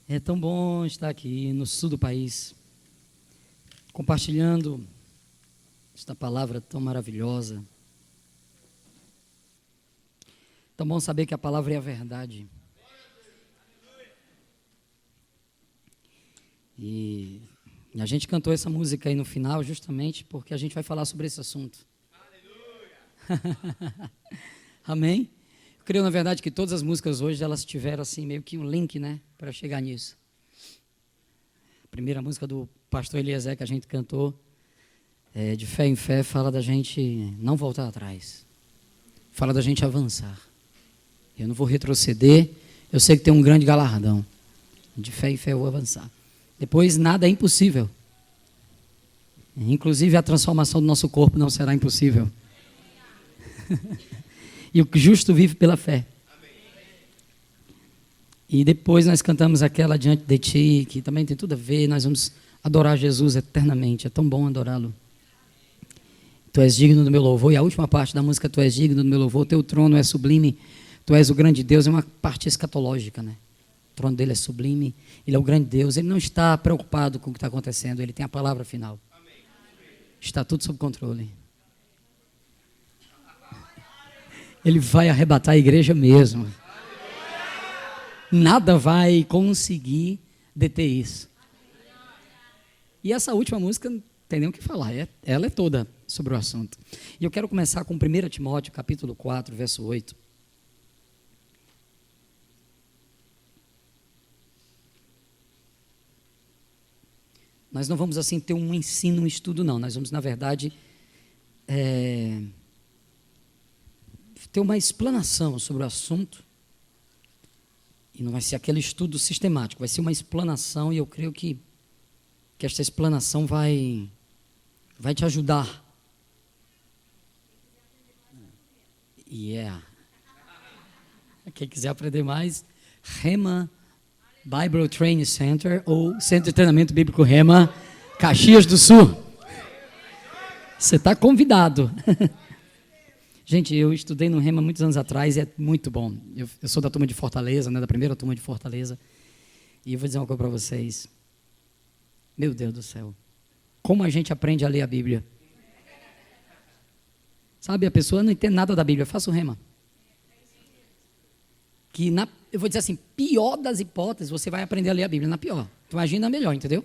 É tão bom estar aqui no sul do país, compartilhando esta palavra tão maravilhosa. Tão bom saber que a palavra é a verdade. E a gente cantou essa música aí no final justamente porque a gente vai falar sobre esse assunto. Amém? Eu creio, na verdade, que todas as músicas hoje, elas tiveram assim, meio que um link, né, para chegar nisso. A primeira música do pastor Eliezer que a gente cantou, de fé em fé, fala da gente não voltar atrás. Fala da gente avançar. Eu não vou retroceder, eu sei que tem um grande galardão. De fé em fé eu vou avançar. Depois, nada é impossível. Inclusive, a transformação do nosso corpo não será impossível. E o justo vive pela fé. E depois nós cantamos aquela Diante de Ti, que também tem tudo a ver, nós vamos adorar Jesus eternamente, é tão bom adorá-lo. Tu és digno do meu louvor, e a última parte da música, Tu és digno do meu louvor, Teu trono é sublime, Tu és o grande Deus, é uma parte escatológica, né? O trono dele é sublime, ele é o grande Deus, ele não está preocupado com o que está acontecendo, ele tem a palavra final. Está tudo sob controle. Ele vai arrebatar a igreja mesmo. Nada vai conseguir deter isso. E essa última música, não tem nem o que falar, ela é toda sobre o assunto. E eu quero começar com 1 Timóteo, capítulo 4, verso 8. Nós não vamos assim ter um ensino, um estudo, não. Nós vamos, na verdade, ter uma explanação sobre o assunto, e não vai ser aquele estudo sistemático, vai ser uma explanação, e eu creio que esta explanação vai te ajudar. Quem quiser aprender mais, Rema Bible Training Center, ou Centro de Treinamento Bíblico Rema, Caxias do Sul. Você está convidado. Gente, eu estudei no Rema muitos anos atrás e é muito bom. Eu sou da turma de Fortaleza, né, da primeira turma de Fortaleza. E eu vou dizer uma coisa para vocês. Meu Deus do céu. Como a gente aprende a ler a Bíblia. Sabe, a pessoa não entende nada da Bíblia. Faça o Rema. Eu vou dizer assim, pior das hipóteses, você vai aprender a ler a Bíblia na pior. Tu imagina a melhor, entendeu?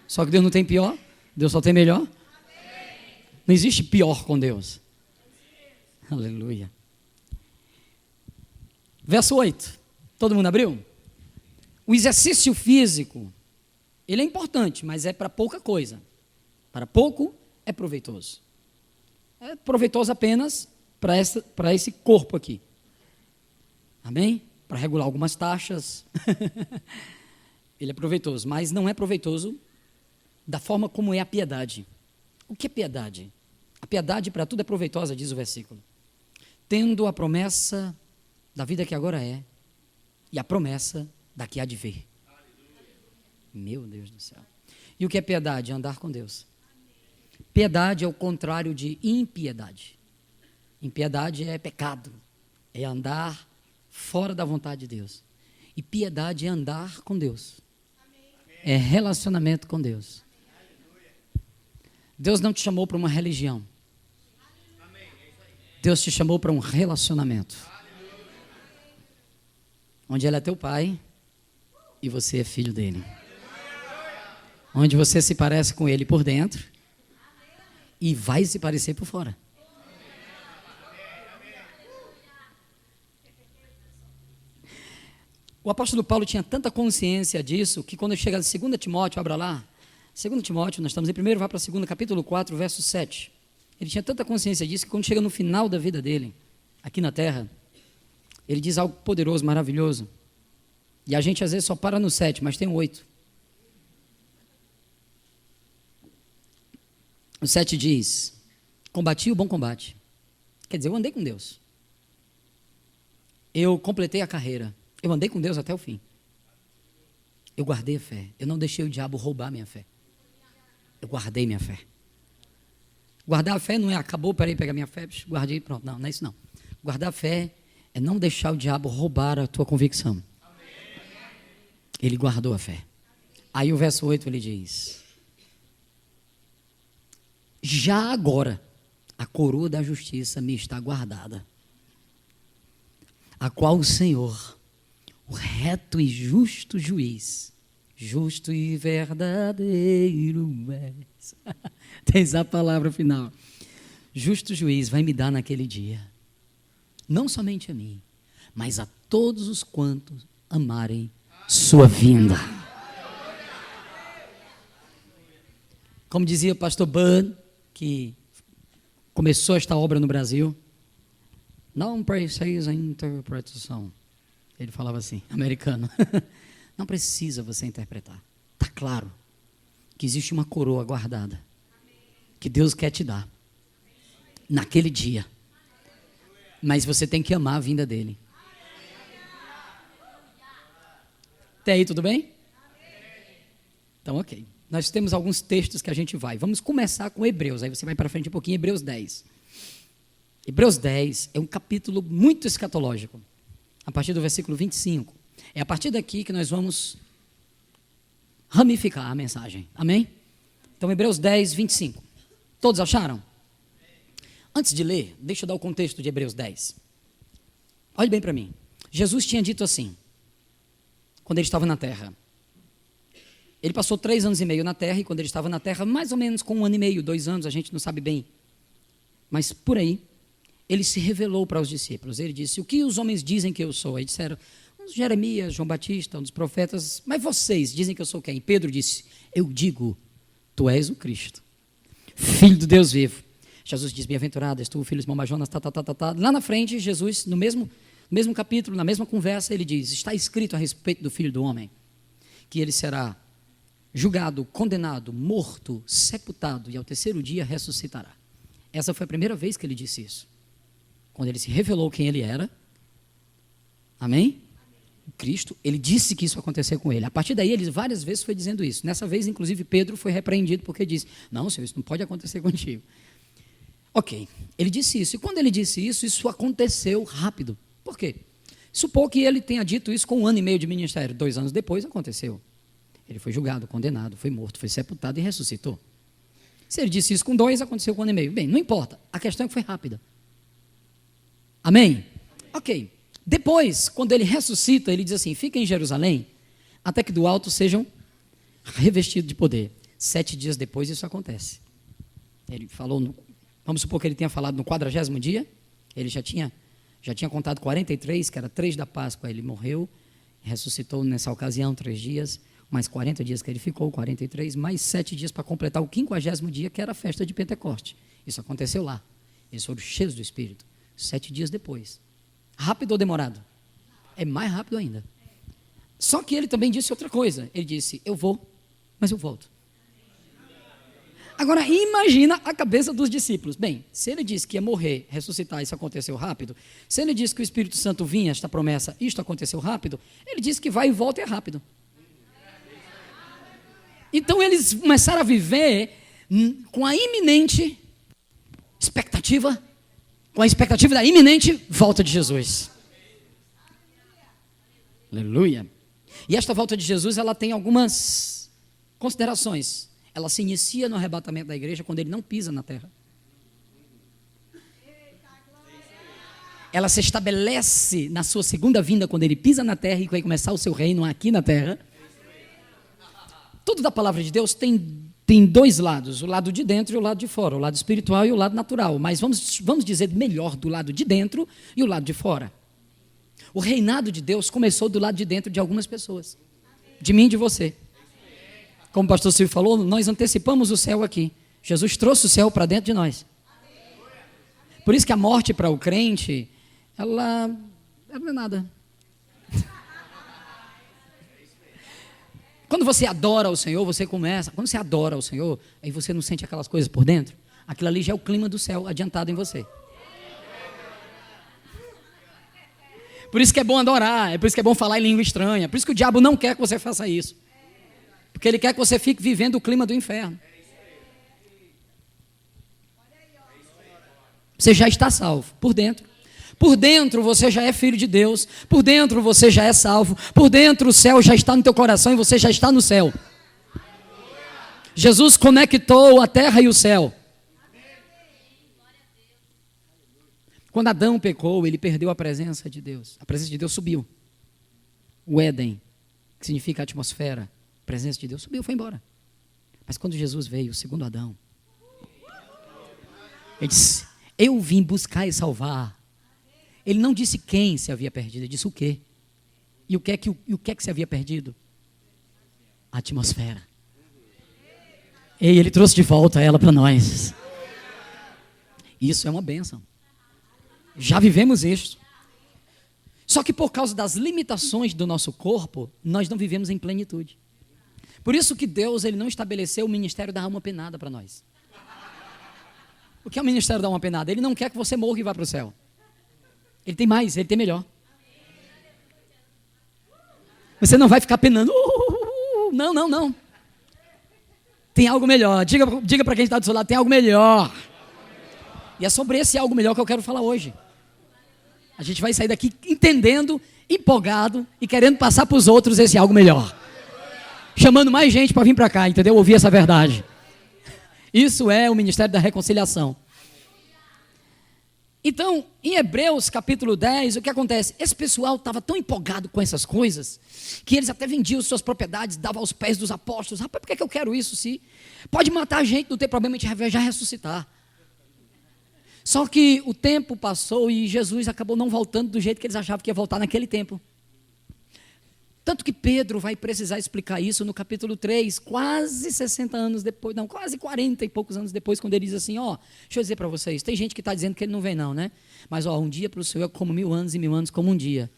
Só que Deus não tem pior, Deus só tem melhor. Não existe pior com Deus. Aleluia. Verso 8. Todo mundo abriu? O exercício físico, ele é importante, mas é para pouca coisa. Para pouco é proveitoso. É proveitoso apenas para esse corpo aqui. Amém? Para regular algumas taxas. Ele é proveitoso, mas não é proveitoso da forma como é a piedade. O que é piedade? A piedade para tudo é proveitosa, diz o versículo. Tendo a promessa da vida que agora é e a promessa da que há de vir. Meu Deus do céu. E o que é piedade? Andar com Deus. Piedade é o contrário de impiedade. Impiedade é pecado, é andar fora da vontade de Deus. E piedade é andar com Deus. É relacionamento com Deus. Deus não te chamou para uma religião. Deus te chamou para um relacionamento. Onde Ele é teu pai e você é filho dele. Onde você se parece com Ele por dentro e vai se parecer por fora. O apóstolo Paulo tinha tanta consciência disso que quando chega em 2 Timóteo, abra lá, 2 Timóteo, nós estamos em primeiro, vai para 2, capítulo 4, verso 7. Ele tinha tanta consciência disso que quando chega no final da vida dele, aqui na terra, ele diz algo poderoso, maravilhoso. E a gente às vezes só para no 7, mas tem o 8. O 7 diz: combati o bom combate. Quer dizer, eu andei com Deus. Eu completei a carreira. Eu andei com Deus até o fim. Eu guardei a fé. Eu não deixei o diabo roubar minha fé. Eu guardei minha fé. Guardar a fé não é acabou, peraí, pegar minha fé, guardei, pronto. Não é isso não. Guardar a fé é não deixar o diabo roubar a tua convicção. Ele guardou a fé. Aí o verso 8 ele diz: já agora a coroa da justiça me está guardada, a qual o Senhor, o reto e justo juiz, justo e verdadeiro és. Tens a palavra final. Justo juiz vai me dar naquele dia, não somente a mim, mas a todos os quantos amarem sua vinda. Como dizia o pastor Bud, que começou esta obra no Brasil, não precisa interpretação. Ele falava assim, americano. Não precisa você interpretar. Está claro que existe uma coroa guardada que Deus quer te dar naquele dia. Mas você tem que amar a vinda dele. Até aí, tudo bem? Então, ok. Nós temos alguns textos que a gente vai. Vamos começar com Hebreus. Aí você vai para frente um pouquinho, Hebreus 10. Hebreus 10 é um capítulo muito escatológico. A partir do versículo 25. É a partir daqui que nós vamos ramificar a mensagem. Amém? Então, Hebreus 10, 25. Todos acharam? Antes de ler, deixa eu dar o contexto de Hebreus 10. Olhe bem para mim. Jesus tinha dito assim, quando ele estava na terra. Ele passou 3 anos e meio na terra, e quando ele estava na terra, mais ou menos com 1 ano e meio, 2 anos, a gente não sabe bem. Mas por aí, ele se revelou para os discípulos. Ele disse, o que os homens dizem que eu sou? Aí disseram, Jeremias, João Batista, um dos profetas, mas vocês dizem que eu sou quem? Pedro disse, eu digo, tu és o Cristo, Filho do Deus vivo. Jesus diz, bem-aventurado és tu, filho de Simão Jonas, Lá na frente, Jesus, no mesmo capítulo, na mesma conversa, ele diz, está escrito a respeito do Filho do Homem, que ele será julgado, condenado, morto, sepultado, e ao terceiro dia ressuscitará. Essa foi a primeira vez que ele disse isso. Quando ele se revelou quem ele era. Amém? Cristo, ele disse que isso aconteceu com ele. A partir daí, ele várias vezes foi dizendo isso. Nessa vez, inclusive, Pedro foi repreendido porque disse, não, Senhor, isso não pode acontecer contigo. Ok, ele disse isso. E quando ele disse isso, isso aconteceu rápido. Por quê? Supor que ele tenha dito isso com 1 ano e meio de ministério. 2 anos depois, aconteceu. Ele foi julgado, condenado, foi morto, foi sepultado e ressuscitou. Se ele disse isso com 2, aconteceu com 1 ano e meio. Bem, não importa. A questão é que foi rápida. Amém? Ok. Depois, quando ele ressuscita, ele diz assim, fiquem em Jerusalém, até que do alto sejam revestidos de poder. 7 dias depois, isso acontece. Ele falou, vamos supor que ele tenha falado no 40º dia, ele já tinha contado 43, que era 3 da Páscoa, ele morreu, ressuscitou nessa ocasião 3 dias, mais 40 dias que ele ficou, 43, mais 7 dias para completar o 50º dia, que era a festa de Pentecoste. Isso aconteceu lá. Eles foram cheios do Espírito. 7 dias depois. Rápido ou demorado? É mais rápido ainda. Só que ele também disse outra coisa. Ele disse, eu vou, mas eu volto. Agora, imagina a cabeça dos discípulos. Bem, se ele disse que ia morrer, ressuscitar, isso aconteceu rápido. Se ele disse que o Espírito Santo vinha, esta promessa, isto aconteceu rápido. Ele disse que vai e volta é rápido. Então, eles começaram a viver com a iminente expectativa, da iminente volta de Jesus. Aleluia. E esta volta de Jesus, ela tem algumas considerações. Ela se inicia no arrebatamento da igreja quando ele não pisa na terra. Ela se estabelece na sua segunda vinda quando ele pisa na terra e vai começar o seu reino aqui na terra. Tudo da palavra de Deus tem 2 lados, o lado de dentro e o lado de fora, o lado espiritual e o lado natural, mas vamos dizer melhor do lado de dentro e o lado de fora. O reinado de Deus começou do lado de dentro de algumas pessoas, de mim e de você. Como o pastor Silvio falou, nós antecipamos o céu aqui. Jesus trouxe o céu para dentro de nós. Por isso que a morte para o crente, ela não é nada. Quando você adora o Senhor, quando você adora o Senhor, aí você não sente aquelas coisas por dentro, aquilo ali já é o clima do céu adiantado em você. Por isso que é bom adorar, é por isso que é bom falar em língua estranha, por isso que o diabo não quer que você faça isso. Porque ele quer que você fique vivendo o clima do inferno. Você já está salvo por dentro. Por dentro você já é filho de Deus, por dentro você já é salvo, por dentro o céu já está no teu coração e você já está no céu. Jesus conectou a terra e o céu. Quando Adão pecou, ele perdeu a presença de Deus. A presença de Deus subiu. O Éden, que significa a atmosfera, a presença de Deus subiu, foi embora. Mas quando Jesus veio, o segundo Adão, ele disse: eu vim buscar e salvar. Ele não disse quem se havia perdido, ele disse o quê. E o que é que se havia perdido? A atmosfera. E ele trouxe de volta ela para nós. Isso é uma bênção. Já vivemos isso. Só que por causa das limitações do nosso corpo, nós não vivemos em plenitude. Por isso que Deus ele não estabeleceu o ministério da alma penada para nós. O que é o ministério da alma penada? Ele não quer que você morra e vá para o céu. Ele tem mais, ele tem melhor. Você não vai ficar penando. Não, não, não. Tem algo melhor. Diga para quem está do seu lado, tem algo melhor. E é sobre esse algo melhor que eu quero falar hoje. A gente vai sair daqui entendendo, empolgado e querendo passar para os outros esse algo melhor. Chamando mais gente para vir para cá, entendeu? Ouvir essa verdade. Isso é o ministério da reconciliação. Então, em Hebreus capítulo 10, o que acontece? Esse pessoal estava tão empolgado com essas coisas, que eles até vendiam suas propriedades, davam aos pés dos apóstolos. Rapaz, por que eu quero isso? Se pode matar a gente, não tem problema, a gente vai já ressuscitar. Só que o tempo passou e Jesus acabou não voltando do jeito que eles achavam que ia voltar naquele tempo. Tanto que Pedro vai precisar explicar isso no capítulo 3, quase 60 anos depois, não, quase 40 e poucos anos depois, quando ele diz assim, ó, deixa eu dizer para vocês, tem gente que está dizendo que ele não vem não, né? Mas ó, um dia para o Senhor é como 1000 anos e 1000 anos como um dia.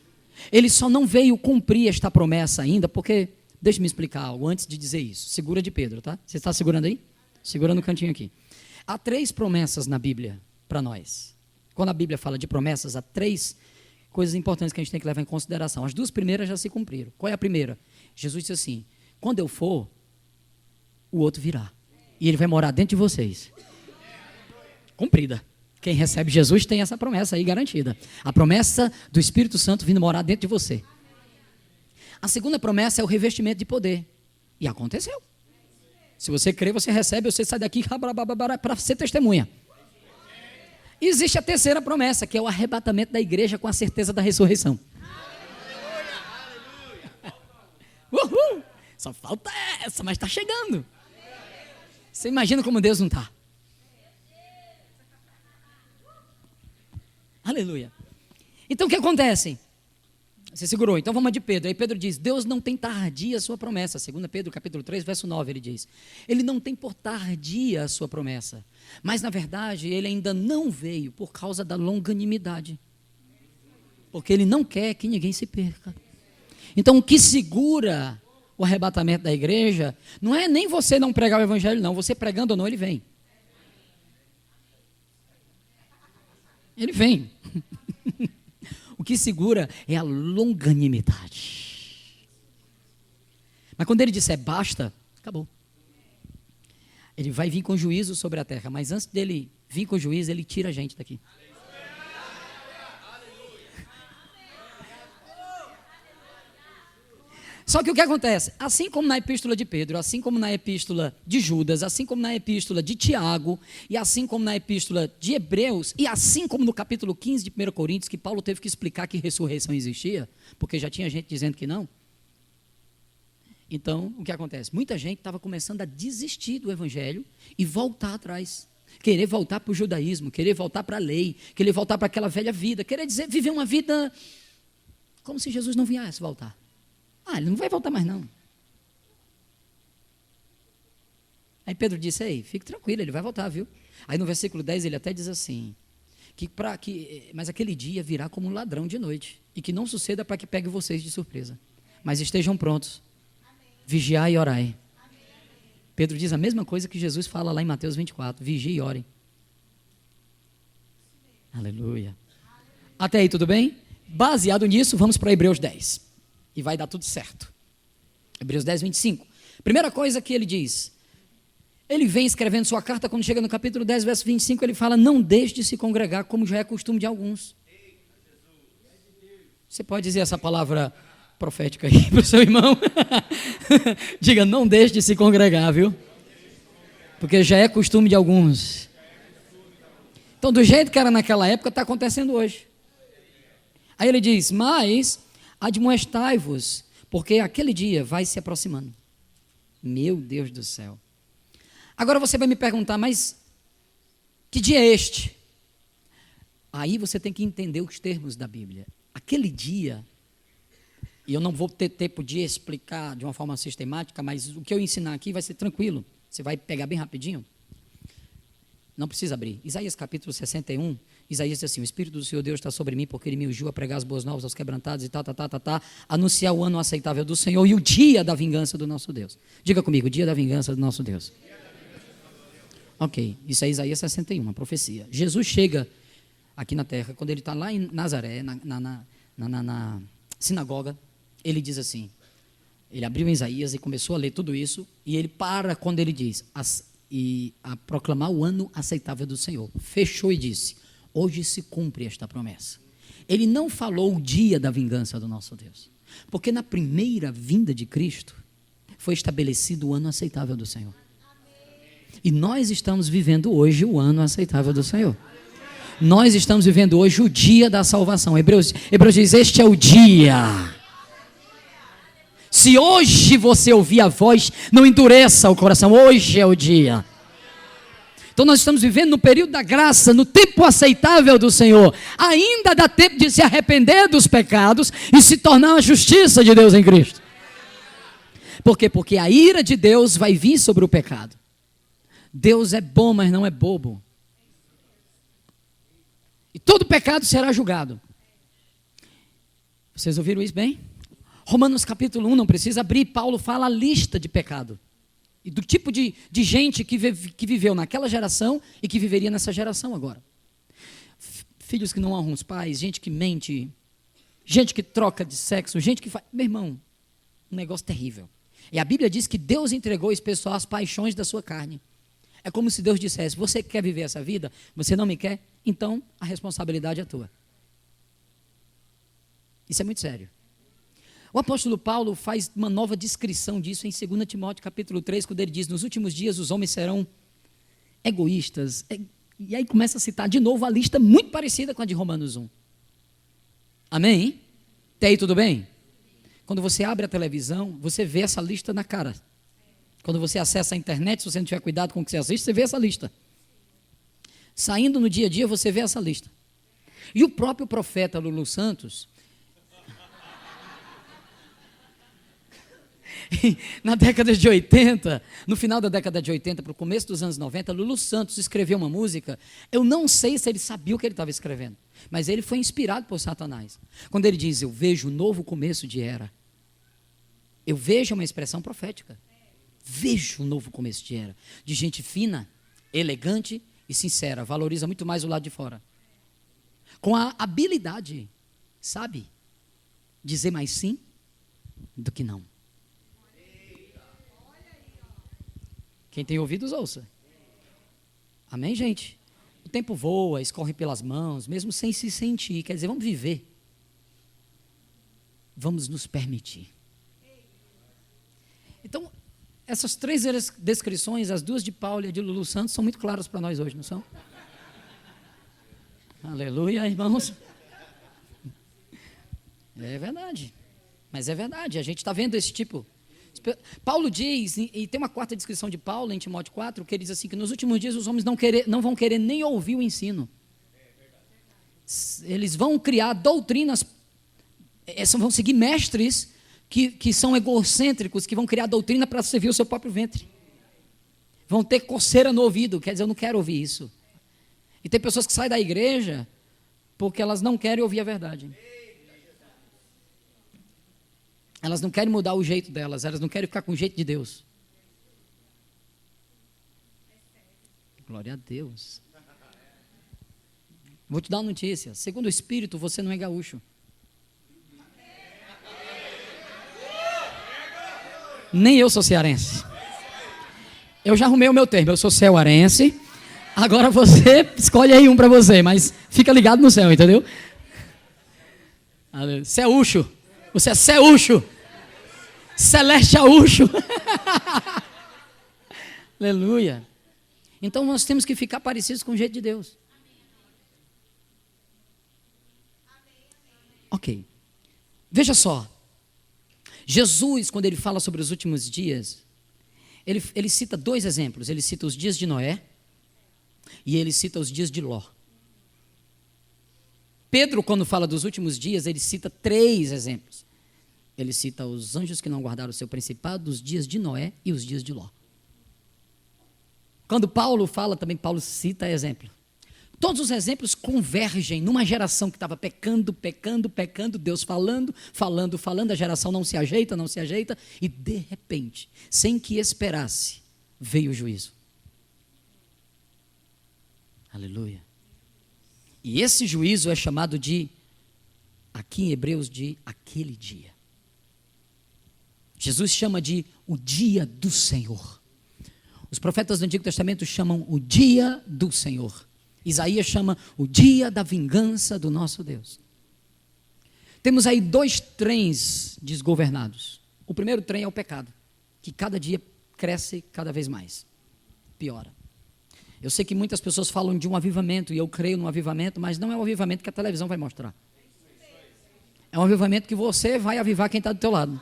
Ele só não veio cumprir esta promessa ainda, porque, deixa eu me explicar algo antes de dizer isso. Segura de Pedro, tá? Você está segurando aí? Segura no cantinho aqui. Há 3 promessas na Bíblia para nós. Quando a Bíblia fala de promessas, há 3 coisas importantes que a gente tem que levar em consideração. As 2 primeiras já se cumpriram. Qual é a primeira? Jesus disse assim, quando eu for, o outro virá. E ele vai morar dentro de vocês. Cumprida. Quem recebe Jesus tem essa promessa aí garantida. A promessa do Espírito Santo vindo morar dentro de você. A segunda promessa é o revestimento de poder. E aconteceu. Se você crê, você recebe, você sai daqui para ser testemunha. Existe a terceira promessa, que é o arrebatamento da igreja com a certeza da ressurreição. Uhul! Só falta essa, mas está chegando. Você imagina como Deus não está. Aleluia. Então o que acontece? Você segurou, então vamos de Pedro. Aí Pedro diz, Deus não tem tardia a sua promessa. 2 Pedro capítulo 3, verso 9, ele diz. Ele não tem por tardia a sua promessa. Mas na verdade, ele ainda não veio por causa da longanimidade. Porque ele não quer que ninguém se perca. Então o que segura o arrebatamento da igreja, não é nem você não pregar o evangelho não. Você pregando ou não, ele vem. Ele vem. O que segura é a longanimidade. Mas quando ele disser basta, acabou. Ele vai vir com juízo sobre a terra, mas antes dele vir com juízo, ele tira a gente daqui. Só que o que acontece? Assim como na epístola de Pedro, assim como na epístola de Judas, assim como na epístola de Tiago, e assim como na epístola de Hebreus, e assim como no capítulo 15 de 1 Coríntios, que Paulo teve que explicar que ressurreição existia, porque já tinha gente dizendo que não. Então, o que acontece? Muita gente estava começando a desistir do evangelho e voltar atrás. Querer voltar para o judaísmo, querer voltar para a lei, querer voltar para aquela velha vida, querer dizer, viver uma vida como se Jesus não viesse voltar. Ele não vai voltar mais não. Aí Pedro disse, ei, fique tranquilo, ele vai voltar, viu? Aí no versículo 10 ele até diz assim, mas aquele dia virá como um ladrão de noite, e que não suceda para que pegue vocês de surpresa, mas estejam prontos, vigiai e orai. Pedro diz a mesma coisa que Jesus fala lá em Mateus 24, vigie e orem. Aleluia. Até aí tudo bem? Baseado nisso, vamos para Hebreus 10. E vai dar tudo certo. Hebreus 10, 25. Primeira coisa que ele diz. Ele vem escrevendo sua carta, quando chega no capítulo 10, verso 25, ele fala, não deixe de se congregar, como já é costume de alguns. Você pode dizer essa palavra profética aí para o seu irmão? Diga, não deixe de se congregar, viu? Porque já é costume de alguns. Então, do jeito que era naquela época, está acontecendo hoje. Aí ele diz, mas admoestai-vos, porque aquele dia vai se aproximando. Meu Deus do céu. Agora você vai me perguntar, mas que dia é este? Aí você tem que entender os termos da Bíblia. Aquele dia, e eu não vou ter tempo de explicar de uma forma sistemática, mas o que eu ensinar aqui vai ser tranquilo. Você vai pegar bem rapidinho. Não precisa abrir. Isaías capítulo 61, Isaías diz assim, o Espírito do Senhor Deus está sobre mim, porque Ele me ungiu a pregar as boas novas aos quebrantados e anunciar o ano aceitável do Senhor e o dia da vingança do nosso Deus. Diga comigo, o dia da vingança do nosso Deus. Ok, isso é Isaías 61, uma profecia. Jesus chega aqui na terra, quando Ele está lá em Nazaré, na sinagoga, Ele diz assim, Ele abriu em Isaías e começou a ler tudo isso, e Ele para quando Ele diz, a proclamar o ano aceitável do Senhor. Fechou e disse, hoje se cumpre esta promessa. Ele não falou o dia da vingança do nosso Deus, porque na primeira vinda de Cristo, foi estabelecido o ano aceitável do Senhor. E nós estamos vivendo hoje o ano aceitável do Senhor. Nós estamos vivendo hoje o dia da salvação. Hebreus diz, este é o dia. Se hoje você ouvir a voz, não endureça o coração, hoje é o dia. Então nós estamos vivendo no período da graça, no tempo aceitável do Senhor. Ainda dá tempo de se arrepender dos pecados e se tornar a justiça de Deus em Cristo. Por quê? Porque a ira de Deus vai vir sobre o pecado. Deus é bom, mas não é bobo. E todo pecado será julgado. Vocês ouviram isso bem? Romanos capítulo 1, não precisa abrir, Paulo fala a lista de pecado. E do tipo de gente que viveu naquela geração e que viveria nessa geração agora. Filhos que não honram os pais, gente que mente, gente que troca de sexo, gente que faz... Meu irmão, um negócio terrível. E a Bíblia diz que Deus entregou esse pessoal às paixões da sua carne. É como se Deus dissesse, você quer viver essa vida? Você não me quer? Então a responsabilidade é tua. Isso é muito sério. O apóstolo Paulo faz uma nova descrição disso em 2 Timóteo capítulo 3, quando ele diz, nos últimos dias os homens serão egoístas. E aí começa a citar de novo a lista muito parecida com a de Romanos 1. Amém? Até aí tudo bem? Quando você abre a televisão, você vê essa lista na cara. Quando você acessa a internet, se você não tiver cuidado com o que você assiste, você vê essa lista. Saindo no dia a dia, você vê essa lista. E o próprio profeta Lulu Santos... Na década de 80, no final da década de 80, para o começo dos anos 90, Lulu Santos escreveu uma música, eu não sei se ele sabia o que ele estava escrevendo, mas ele foi inspirado por Satanás. Quando ele diz, eu vejo um novo começo de era, eu vejo uma expressão profética, vejo um novo começo de era, de gente fina, elegante e sincera, valoriza muito mais o lado de fora, com a habilidade, sabe, dizer mais sim do que não. Quem tem ouvidos, ouça. Amém, gente? O tempo voa, escorre pelas mãos, mesmo sem se sentir. Quer dizer, vamos viver. Vamos nos permitir. Então, essas três descrições, as duas de Paulo e a de Lulu Santos, são muito claras para nós hoje, não são? Aleluia, irmãos. É verdade. Mas é verdade, a gente está vendo esse tipo... Paulo diz, e tem uma quarta descrição de Paulo em Timóteo 4, que ele diz assim, que nos últimos dias os homens não vão querer nem ouvir o ensino. Eles vão criar doutrinas, vão seguir mestres que são egocêntricos, que vão criar doutrina para servir o seu próprio ventre. Vão ter coceira no ouvido, quer dizer, eu não quero ouvir isso. E tem pessoas que saem da igreja porque elas não querem ouvir a verdade. Elas não querem mudar o jeito delas, elas não querem ficar com o jeito de Deus. Glória a Deus. Vou te dar uma notícia. Segundo o Espírito, você não é gaúcho. Nem eu sou cearense. Eu já arrumei o meu termo, eu sou cearense. Agora você escolhe aí um para você, mas fica ligado no céu, entendeu? Ceúcho. Você é Ceúcho. Celeste Aúcho. Aleluia. Então nós temos que ficar parecidos com o jeito de Deus. Ok. Veja só. Jesus, quando ele fala sobre os últimos dias, ele cita dois exemplos. Ele cita os dias de Noé e ele cita os dias de Ló. Pedro, quando fala dos últimos dias, ele cita três exemplos. Ele cita os anjos que não guardaram o seu principado, os dias de Noé e os dias de Ló. Quando Paulo fala, também Paulo cita exemplo. Todos os exemplos convergem numa geração que estava pecando, Deus falando, a geração não se ajeita, e de repente, sem que esperasse, veio o juízo. Aleluia. E esse juízo é chamado de, aqui em Hebreus, de aquele dia. Jesus chama de o dia do Senhor. Os profetas do Antigo Testamento chamam o dia do Senhor. Isaías chama o dia da vingança do nosso Deus. Temos aí dois trens desgovernados. O primeiro trem é o pecado, que cada dia cresce cada vez mais, piora. Eu sei que muitas pessoas falam de um avivamento, e eu creio no avivamento, mas não é o avivamento que a televisão vai mostrar. É um avivamento que você vai avivar quem está do teu lado.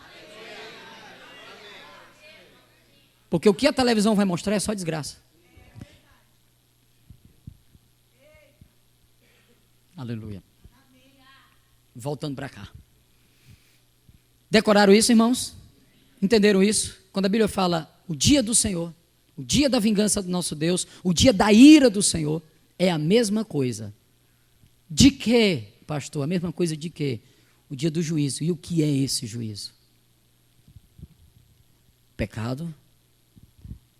Porque o que a televisão vai mostrar é só desgraça. Aleluia. Voltando para cá. Decoraram isso, irmãos? Entenderam isso? Quando a Bíblia fala o dia do Senhor, o dia da vingança do nosso Deus, o dia da ira do Senhor, é a mesma coisa. De quê, pastor? A mesma coisa de quê? O dia do juízo. E o que é esse juízo? Pecado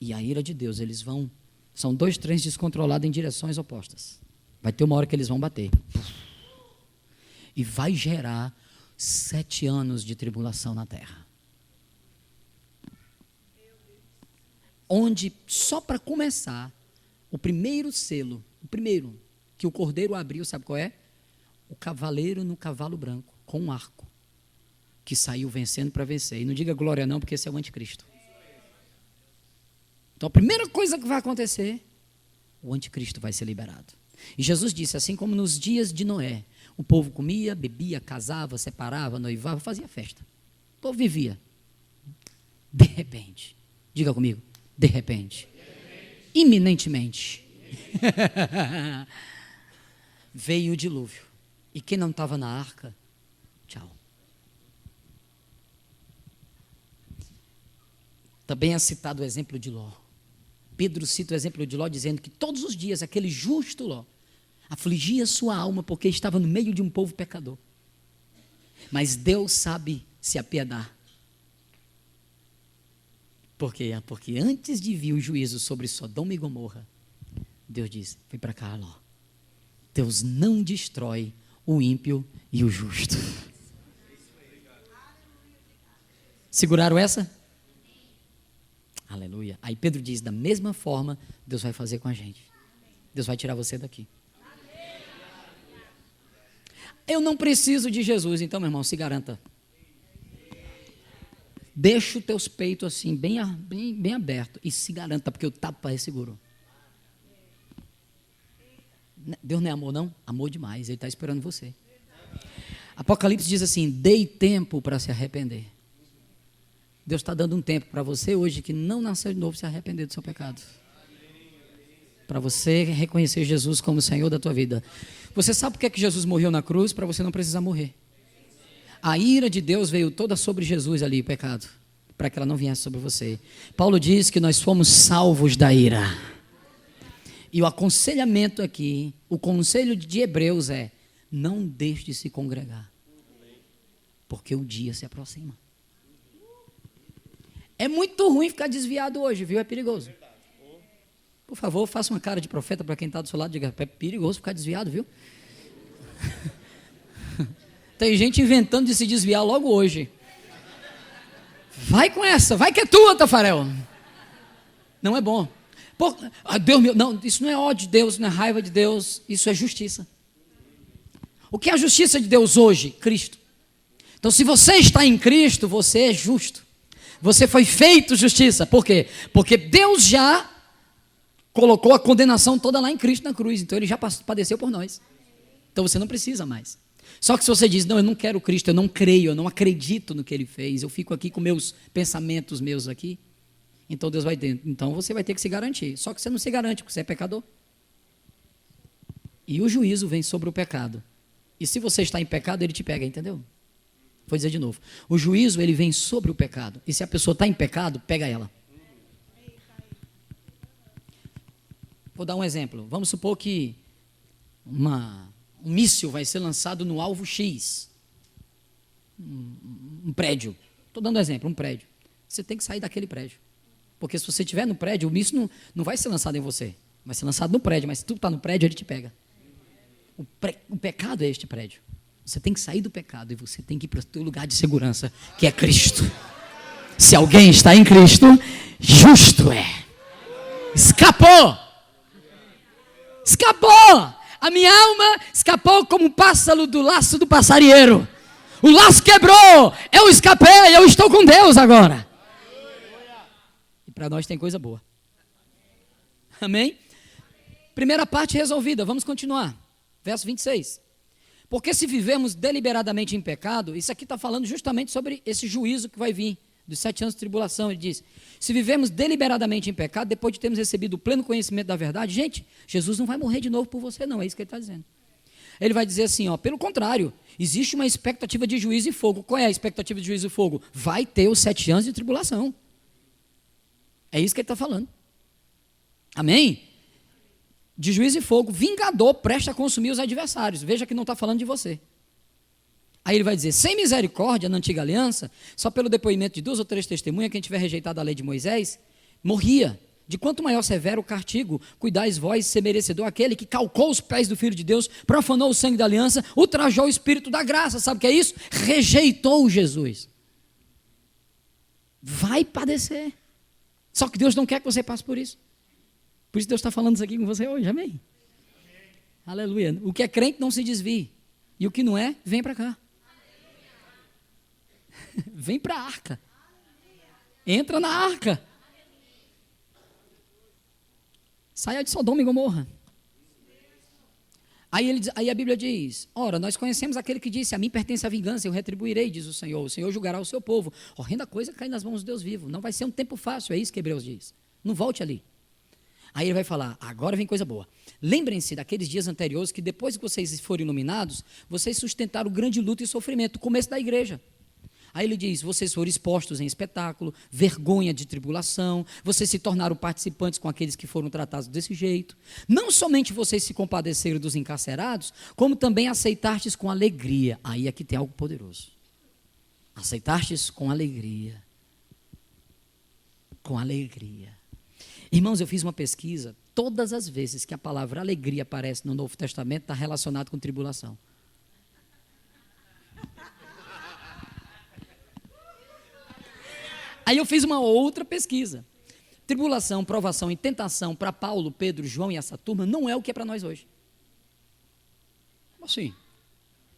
e a ira de Deus. Eles vão, são dois trens descontrolados em direções opostas. Vai ter uma hora que eles vão bater. E vai gerar 7 anos de tribulação na terra. Onde, só para começar, o primeiro selo, o primeiro que o cordeiro abriu, sabe qual é? O cavaleiro no cavalo branco, com um arco, que saiu vencendo para vencer. E não diga glória não, porque esse é o anticristo. Então a primeira coisa que vai acontecer, o anticristo vai ser liberado. E Jesus disse, assim como nos dias de Noé, o povo comia, bebia, casava, separava, noivava, fazia festa. O povo vivia. De repente, diga comigo, de repente, iminentemente, veio o dilúvio. E quem não estava na arca, tchau. Também é citado o exemplo de Ló. Pedro cita o exemplo de Ló, dizendo que todos os dias aquele justo Ló afligia sua alma porque estava no meio de um povo pecador. Mas Deus sabe se apiedar. Por quê? Porque antes de vir o juízo sobre Sodoma e Gomorra, Deus disse, vem para cá, Ló. Deus não destrói o ímpio e o justo. Seguraram essa? Aleluia. Aí Pedro diz, da mesma forma, Deus vai fazer com a gente. Deus vai tirar você daqui. Eu não preciso de Jesus, então, meu irmão, se garanta. Deixa os teus peitos assim, bem abertos, e se garanta, porque o tapa é seguro. Deus não é amor, não? Amor demais, Ele está esperando você. Apocalipse diz assim, dei tempo para se arrepender. Deus está dando um tempo para você hoje que não nasceu de novo se arrepender do seu pecado. Para você reconhecer Jesus como Senhor da tua vida. Você sabe por que Jesus morreu na cruz? Para você não precisar morrer. A ira de Deus veio toda sobre Jesus ali, o pecado, para que ela não viesse sobre você. Paulo diz que nós fomos salvos da ira. E o aconselhamento aqui, o conselho de Hebreus é, não deixe de se congregar, porque o dia se aproxima. É muito ruim ficar desviado hoje, viu? É perigoso. Por favor, faça uma cara de profeta para quem está do seu lado, diga, é perigoso ficar desviado, viu? Tem gente inventando de se desviar logo hoje. Vai com essa, vai que é tua, Tafarel. Não é bom. Pô, Deus meu, não, isso não é ódio de Deus, não é raiva de Deus, isso é justiça. O que é a justiça de Deus hoje? Cristo. Então, se você está em Cristo, você é justo. Você foi feito justiça. Por quê? Porque Deus já colocou a condenação toda lá em Cristo na cruz. Então, Ele já padeceu por nós. Então, você não precisa mais. Só que se você diz, não, eu não quero Cristo, eu não creio, eu não acredito no que Ele fez, eu fico aqui com meus pensamentos meus aqui, então Deus vai ter. Então, você vai ter que se garantir. Só que você não se garante, porque você é pecador. E o juízo vem sobre o pecado. E se você está em pecado, Ele te pega, entendeu? Vou dizer de novo. O juízo, ele vem sobre o pecado. E se a pessoa está em pecado, pega ela. Vou dar um exemplo. Vamos supor que um míssil vai ser lançado no alvo X. Um prédio. Estou dando um exemplo, um prédio. Você tem que sair daquele prédio. Porque se você estiver no prédio, o míssil não vai ser lançado em você. Vai ser lançado no prédio, mas se tu está no prédio, ele te pega. O pecado é este prédio. Você tem que sair do pecado e você tem que ir para o teu lugar de segurança, que é Cristo. Se alguém está em Cristo, justo é. Escapou! Escapou! A minha alma escapou como um pássaro do laço do passarinheiro. O laço quebrou, eu escapei, eu estou com Deus agora. E para nós tem coisa boa. Amém? Primeira parte resolvida, vamos continuar. Verso 26. Porque se vivemos deliberadamente em pecado, isso aqui está falando justamente sobre esse juízo que vai vir, dos 7 anos de tribulação. Ele diz, se vivemos deliberadamente em pecado, depois de termos recebido o pleno conhecimento da verdade, gente, Jesus não vai morrer de novo por você não, é isso que ele está dizendo. Ele vai dizer assim, pelo contrário, existe uma expectativa de juízo e fogo. Qual é a expectativa de juízo e fogo? Vai ter os 7 anos de tribulação. É isso que ele está falando. Amém? De juízo e fogo, vingador, presta a consumir os adversários. Veja que não está falando de você. Aí ele vai dizer, sem misericórdia na antiga aliança, só pelo depoimento de 2 ou 3 testemunhas, quem tiver rejeitado a lei de Moisés, morria. De quanto maior severo o castigo, cuidais vós ser merecedor aquele que calcou os pés do Filho de Deus, profanou o sangue da aliança, ultrajou o Espírito da graça. Sabe o que é isso? Rejeitou Jesus. Vai padecer. Só que Deus não quer que você passe por isso. Por isso Deus está falando isso aqui com você hoje, amém? Aleluia. O que é crente não se desvie. E o que não é, vem para cá. Vem para a arca. Entra na arca. Saia de Sodoma e Gomorra. Aí a Bíblia diz, ora, nós conhecemos aquele que disse, a mim pertence a vingança, eu retribuirei, diz o Senhor julgará o seu povo. Horrenda coisa cair nas mãos de Deus vivo. Não vai ser um tempo fácil, é isso que Hebreus diz. Não volte ali. Aí ele vai falar, agora vem coisa boa. Lembrem-se daqueles dias anteriores que depois que vocês forem iluminados, vocês sustentaram grande luta e sofrimento, o começo da igreja. Aí ele diz, vocês foram expostos em espetáculo, vergonha de tribulação, vocês se tornaram participantes com aqueles que foram tratados desse jeito. Não somente vocês se compadeceram dos encarcerados, como também aceitastes com alegria. Aí aqui tem algo poderoso. Aceitastes com alegria. Com alegria. Irmãos, eu fiz uma pesquisa, todas as vezes que a palavra alegria aparece no Novo Testamento, está relacionado com tribulação. Aí eu fiz uma outra pesquisa. Tribulação, provação e tentação para Paulo, Pedro, João e essa turma não é o que é para nós hoje. Assim,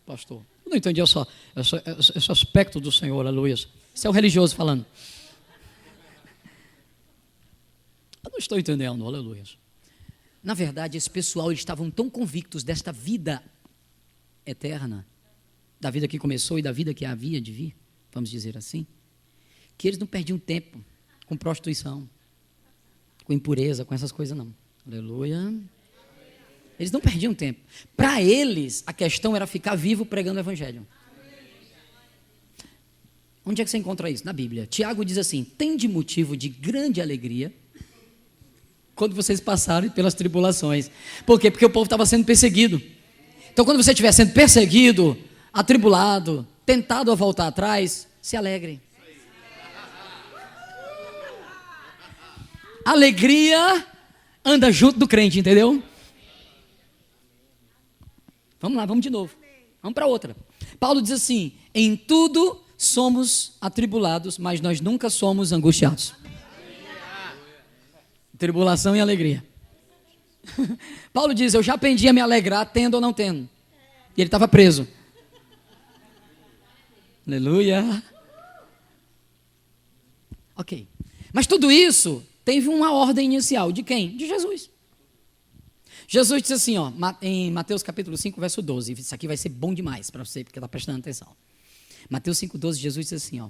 pastor, eu não entendi esse aspecto do Senhor, aleluia. Isso é o religioso falando. Eu não estou entendendo, aleluia. Na verdade, esse pessoal, eles estavam tão convictos desta vida eterna, da vida que começou e da vida que havia de vir, vamos dizer assim, que eles não perdiam tempo com prostituição, com impureza, com essas coisas não. Aleluia. Eles não perdiam tempo. Para eles, a questão era ficar vivo pregando o evangelho. Onde é que você encontra isso? Na Bíblia. Tiago diz assim, tende motivo de grande alegria quando vocês passarem pelas tribulações. Por quê? Porque o povo estava sendo perseguido. Então, quando você estiver sendo perseguido, atribulado, tentado a voltar atrás, se alegre. Alegria anda junto do crente, entendeu? Vamos lá, vamos de novo. Vamos para outra. Paulo diz assim, em tudo somos atribulados, mas nós nunca somos angustiados. Tribulação e alegria. Paulo diz, eu já aprendi a me alegrar tendo ou não tendo. E ele estava preso. Aleluia. Ok. Mas tudo isso teve uma ordem inicial. De quem? De Jesus. Jesus disse assim, ó, em Mateus capítulo 5, verso 12. Isso aqui vai ser bom demais para você, porque está prestando atenção. Mateus 5,12, Jesus disse assim, ó.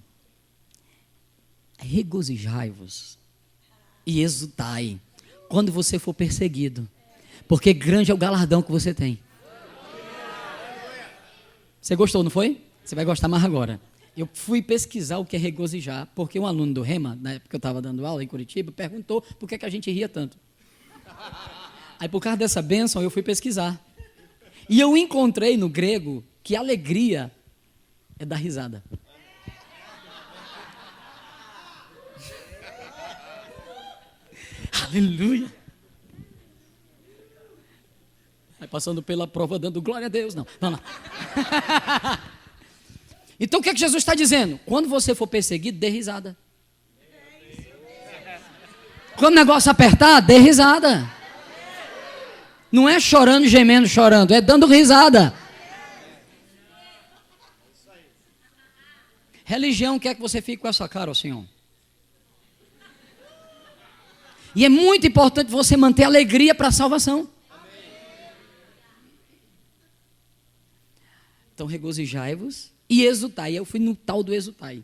Regozijai-vos e exultai quando você for perseguido, porque grande é o galardão que você tem. Você gostou, não foi? Você vai gostar mais agora. Eu fui pesquisar o que é regozijar, porque um aluno do Rema, na época que eu estava dando aula em Curitiba, perguntou por que a gente ria tanto. Aí, por causa dessa bênção, eu fui pesquisar. E eu encontrei no grego que alegria é dar risada. Aleluia. Aí, passando pela prova, dando glória a Deus. Não. Então, o que é que Jesus está dizendo? Quando você for perseguido, dê risada. Quando o negócio apertar, dê risada. Não é chorando, gemendo, chorando, é dando risada. Religião quer que você fique com essa cara, ó Senhor. E é muito importante você manter alegria para a salvação. Então, regozijai-vos e exultai. Eu fui no tal do exultai.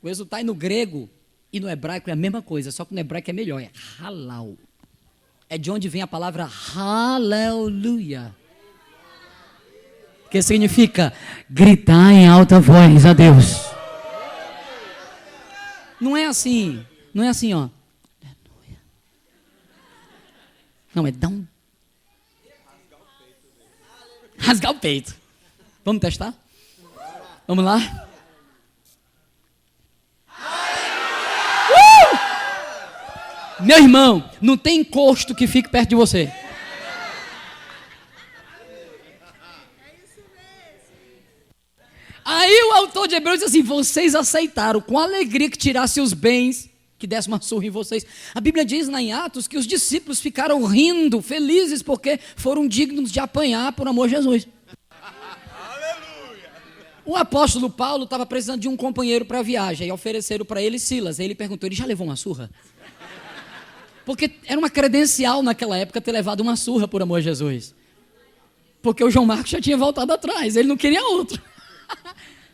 O exultai no grego e no hebraico é a mesma coisa, só que no hebraico é melhor, é halal. É de onde vem a palavra aleluia, que significa gritar em alta voz a Deus. Não é assim, ó. Não, é dar um... rasgar o peito. Vamos testar? Vamos lá? Meu irmão, não tem encosto que fique perto de você. Aí o autor de Hebreus diz assim, vocês aceitaram com alegria que tirasse os bens, que desse uma surra em vocês. A Bíblia diz lá em Atos que os discípulos ficaram rindo, felizes, porque foram dignos de apanhar por amor de Jesus. O apóstolo Paulo estava precisando de um companheiro para a viagem, e ofereceram para ele Silas. Aí ele perguntou, ele já levou uma surra? Porque era uma credencial naquela época ter levado uma surra por amor de Jesus. Porque o João Marcos já tinha voltado atrás, ele não queria outro.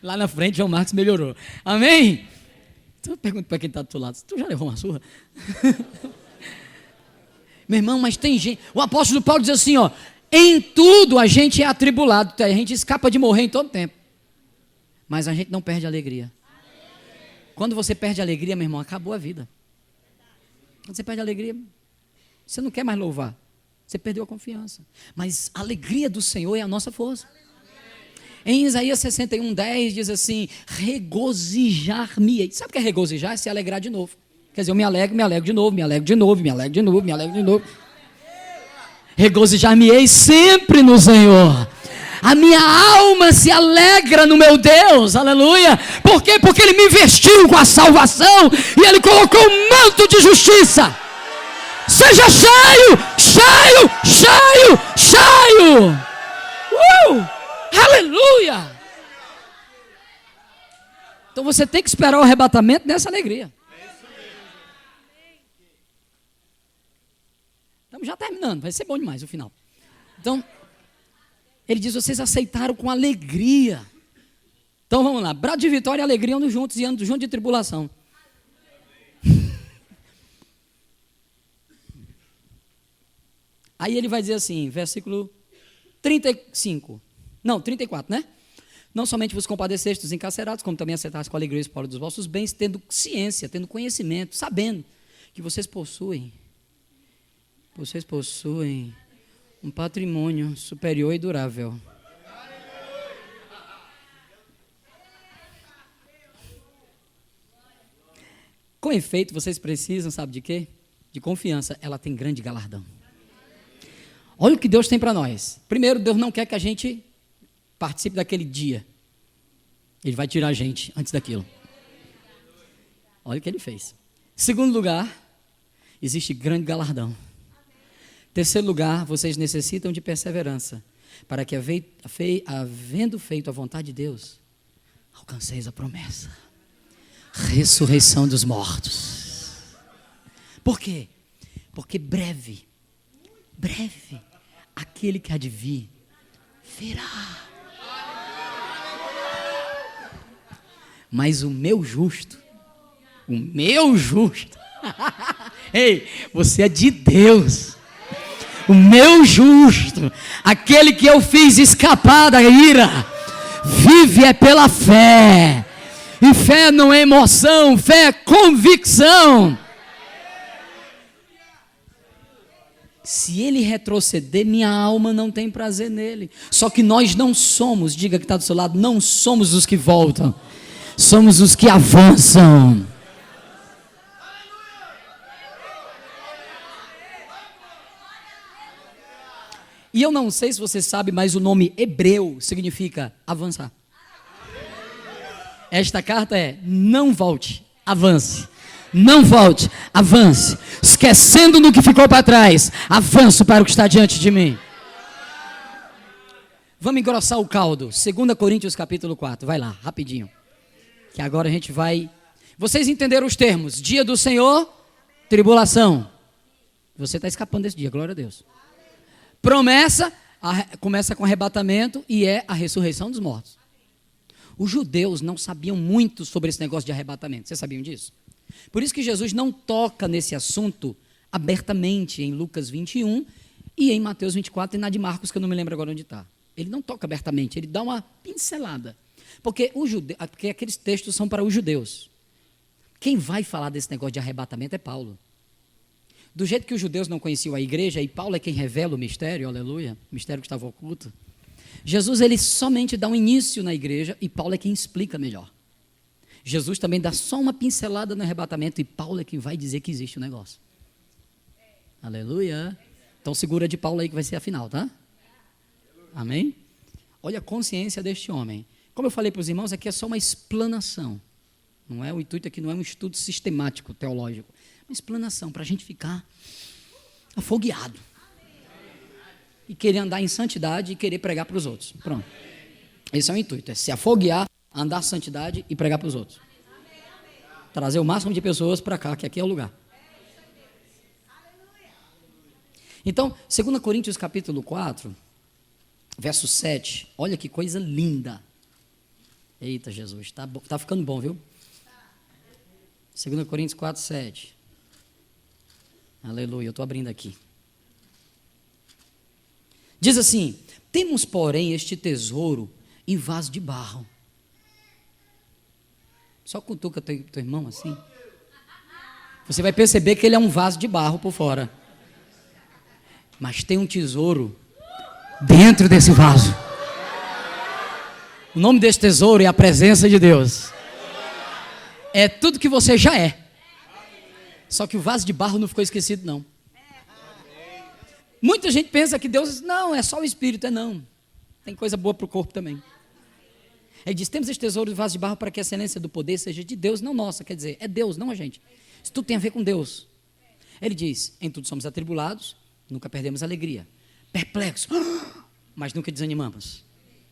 Lá na frente, João Marcos melhorou. Amém? Então eu pergunto para quem está do teu lado, tu já levou uma surra? Meu irmão, mas tem gente... O apóstolo Paulo diz assim, ó, em tudo a gente é atribulado, a gente escapa de morrer em todo tempo. Mas a gente não perde a alegria. Quando você perde a alegria, meu irmão, acabou a vida. Quando você perde a alegria, você não quer mais louvar. Você perdeu a confiança. Mas a alegria do Senhor é a nossa força. Em Isaías 61:10 diz assim, regozijar-me. Sabe o que é regozijar? É se alegrar de novo. Quer dizer, eu me alegro de novo, me alegro de novo, me alegro de novo, me alegro de novo. Regozijar-me-ei sempre no Senhor. A minha alma se alegra no meu Deus, aleluia. Por quê? Porque Ele me vestiu com a salvação e Ele colocou um manto de justiça. Seja cheio, cheio, cheio, cheio. Aleluia. Então você tem que esperar o arrebatamento nessa alegria. Estamos já terminando, vai ser bom demais o final. Então... Ele diz, vocês aceitaram com alegria. Então vamos lá, brado de vitória e alegria andam juntos e andam juntos de tribulação. Aí ele vai dizer assim, versículo 34, né? Não somente vos compadeceste dos encarcerados, como também aceitaste com alegria o espólio dos vossos bens, tendo ciência, tendo conhecimento, sabendo que vocês possuem um patrimônio superior e durável. Com efeito, vocês precisam, sabe de quê? De confiança. Ela tem grande galardão. Olha o que Deus tem para nós. Primeiro, Deus não quer que a gente participe daquele dia. Ele vai tirar a gente antes daquilo. Olha o que Ele fez. Segundo lugar, existe grande galardão. Terceiro lugar, vocês necessitam de perseverança, para que, havendo feito a vontade de Deus, alcanceis a promessa. Ressurreição dos mortos. Por quê? Porque breve, aquele que há de vir, virá. Mas o meu justo, ei, você é de Deus. O meu justo, aquele que eu fiz escapar da ira, vive é pela fé. E fé não é emoção, fé é convicção. Se ele retroceder, minha alma não tem prazer nele. Só que nós não somos, diga que está do seu lado, não somos os que voltam. Somos os que avançam. E eu não sei se você sabe, mas o nome hebreu significa avançar. Esta carta é: não volte, avance. Não volte, avance. Esquecendo do que ficou para trás, avanço para o que está diante de mim. Vamos engrossar o caldo. 2 Coríntios capítulo 4. Vai lá, rapidinho. Que agora a gente vai... Vocês entenderam os termos? Dia do Senhor, tribulação. Você está escapando desse dia, glória a Deus. Promessa, começa com arrebatamento e é a ressurreição dos mortos. Os judeus não sabiam muito sobre esse negócio de arrebatamento. Vocês sabiam disso? Por isso que Jesus não toca nesse assunto abertamente em Lucas 21 e em Mateus 24 e na de Marcos, que eu não me lembro agora onde está. Ele não toca abertamente, ele dá uma pincelada. Porque aqueles textos são para os judeus. Quem vai falar desse negócio de arrebatamento é Paulo. Do jeito que os judeus não conheciam a igreja, e Paulo é quem revela o mistério, aleluia, o mistério que estava oculto. Jesus, ele somente dá um início na igreja e Paulo é quem explica melhor. Jesus também dá só uma pincelada no arrebatamento e Paulo é quem vai dizer que existe o negócio. Aleluia. Então segura de Paulo aí que vai ser a final, tá? Amém? Olha a consciência deste homem. Como eu falei para os irmãos, aqui é só uma explanação. Não é, o intuito aqui não é um estudo sistemático, teológico. Uma explanação para a gente ficar afogueado. E querer andar em santidade e querer pregar para os outros. Pronto. Esse é o intuito, é se afoguear, andar em santidade e pregar para os outros. Trazer o máximo de pessoas para cá, que aqui é o lugar. Então, 2 Coríntios capítulo 4, verso 7, olha que coisa linda. Eita, Jesus, tá ficando bom, viu? 2 Coríntios 4, 7. Aleluia, eu estou abrindo aqui. Diz assim: temos, porém, este tesouro em vaso de barro. Só cutuca teu irmão assim. Você vai perceber que ele é um vaso de barro por fora. Mas tem um tesouro dentro desse vaso. O nome desse tesouro é a presença de Deus. É tudo que você já é. Só que o vaso de barro não ficou esquecido, não. Muita gente pensa que Deus, não, é só o Espírito. É não. Tem coisa boa para o corpo também. Ele diz: temos este tesouro de vaso de barro para que a excelência do poder seja de Deus, não nossa. Quer dizer, é Deus, não a gente. Isso tudo tem a ver com Deus. Ele diz: em tudo somos atribulados, nunca perdemos a alegria. Perplexos, mas nunca desanimamos.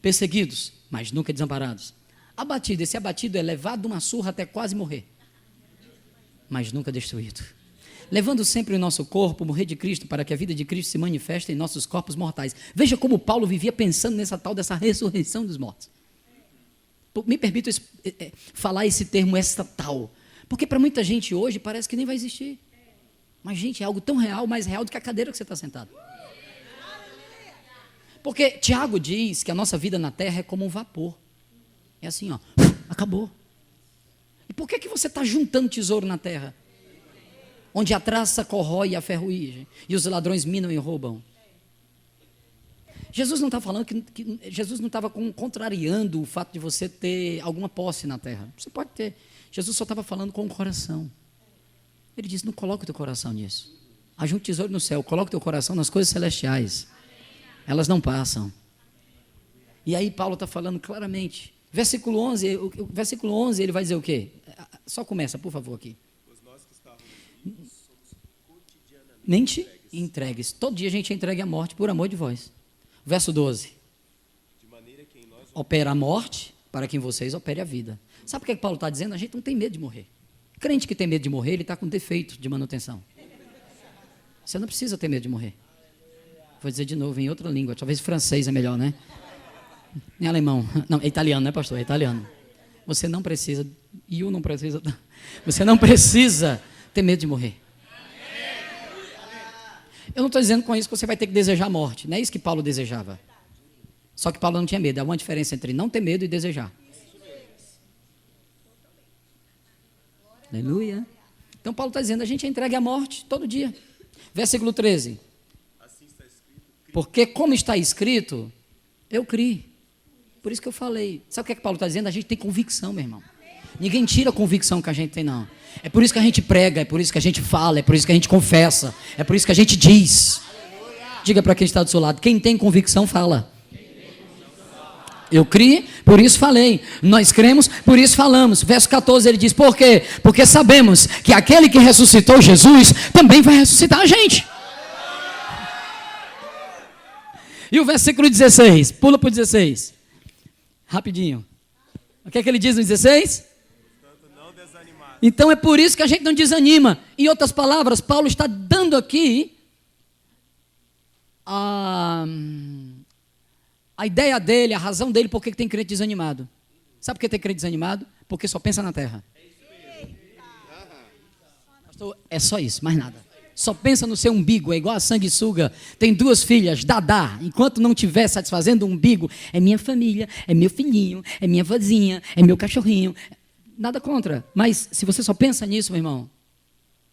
Perseguidos, mas nunca desamparados. Abatido, esse abatido é levado de uma surra até quase morrer, mas nunca destruído. Levando sempre o nosso corpo, morrer de Cristo, para que a vida de Cristo se manifeste em nossos corpos mortais. Veja como Paulo vivia pensando nessa tal dessa ressurreição dos mortos. Me permito falar esse termo estatal, porque para muita gente hoje parece que nem vai existir. Mas, gente, é algo tão real, mais real do que a cadeira que você está sentado. Porque Tiago diz que a nossa vida na terra é como um vapor. É assim, ó, acabou. E por que você está juntando tesouro na terra? Onde a traça corrói e a ferrugem, e os ladrões minam e roubam. Jesus não está falando que Jesus não estava contrariando o fato de você ter alguma posse na terra. Você pode ter. Jesus só estava falando com o coração. Ele disse: não coloque o teu coração nisso. Ajunte tesouro no céu, coloque o teu coração nas coisas celestiais. Elas não passam. E aí Paulo está falando claramente. Versículo 11, ele vai dizer o quê? Só começa, por favor, aqui. Mente entregues. Todo dia a gente é entregue à morte por amor de vós. Verso 12. Opera a morte para que em vocês opere a vida. Sabe o que Paulo está dizendo? A gente não tem medo de morrer. Crente que tem medo de morrer, ele está com defeito de manutenção. Você não precisa ter medo de morrer. Vou dizer de novo em outra língua, talvez francês é melhor, né? Em alemão. Não, é italiano, né, pastor? É italiano. Você não precisa, você não precisa ter medo de morrer. Eu não estou dizendo com isso que você vai ter que desejar a morte. Não é isso que Paulo desejava. Só que Paulo não tinha medo. Há uma diferença entre não ter medo e desejar. Aleluia. Então Paulo está dizendo, a gente é entregue à morte todo dia. Versículo 13. Porque como está escrito, eu criei. Por isso que eu falei. Sabe o que Paulo está dizendo? A gente tem convicção, meu irmão. Ninguém tira a convicção que a gente tem, não. É por isso que a gente prega, é por isso que a gente fala, é por isso que a gente confessa, é por isso que a gente diz. Diga para quem está do seu lado, quem tem convicção, fala. Eu criei, por isso falei. Nós cremos, por isso falamos. Verso 14 ele diz, por quê? Porque sabemos que aquele que ressuscitou Jesus também vai ressuscitar a gente. E o versículo 16, pula para o 16. Rapidinho. O que é que ele diz no 16? Então é por isso que a gente não desanima. Em outras palavras, Paulo está dando aqui a ideia dele, a razão dele por que tem crente desanimado. Sabe por que tem crente desanimado? Porque só pensa na terra. Pastor, é só isso, mais nada. Só pensa no seu umbigo, é igual a sanguessuga. Tem 2 filhas, dadá. Enquanto não estiver satisfazendo o umbigo, é minha família, é meu filhinho, é minha vozinha, é meu cachorrinho. Nada contra. Mas se você só pensa nisso, meu irmão,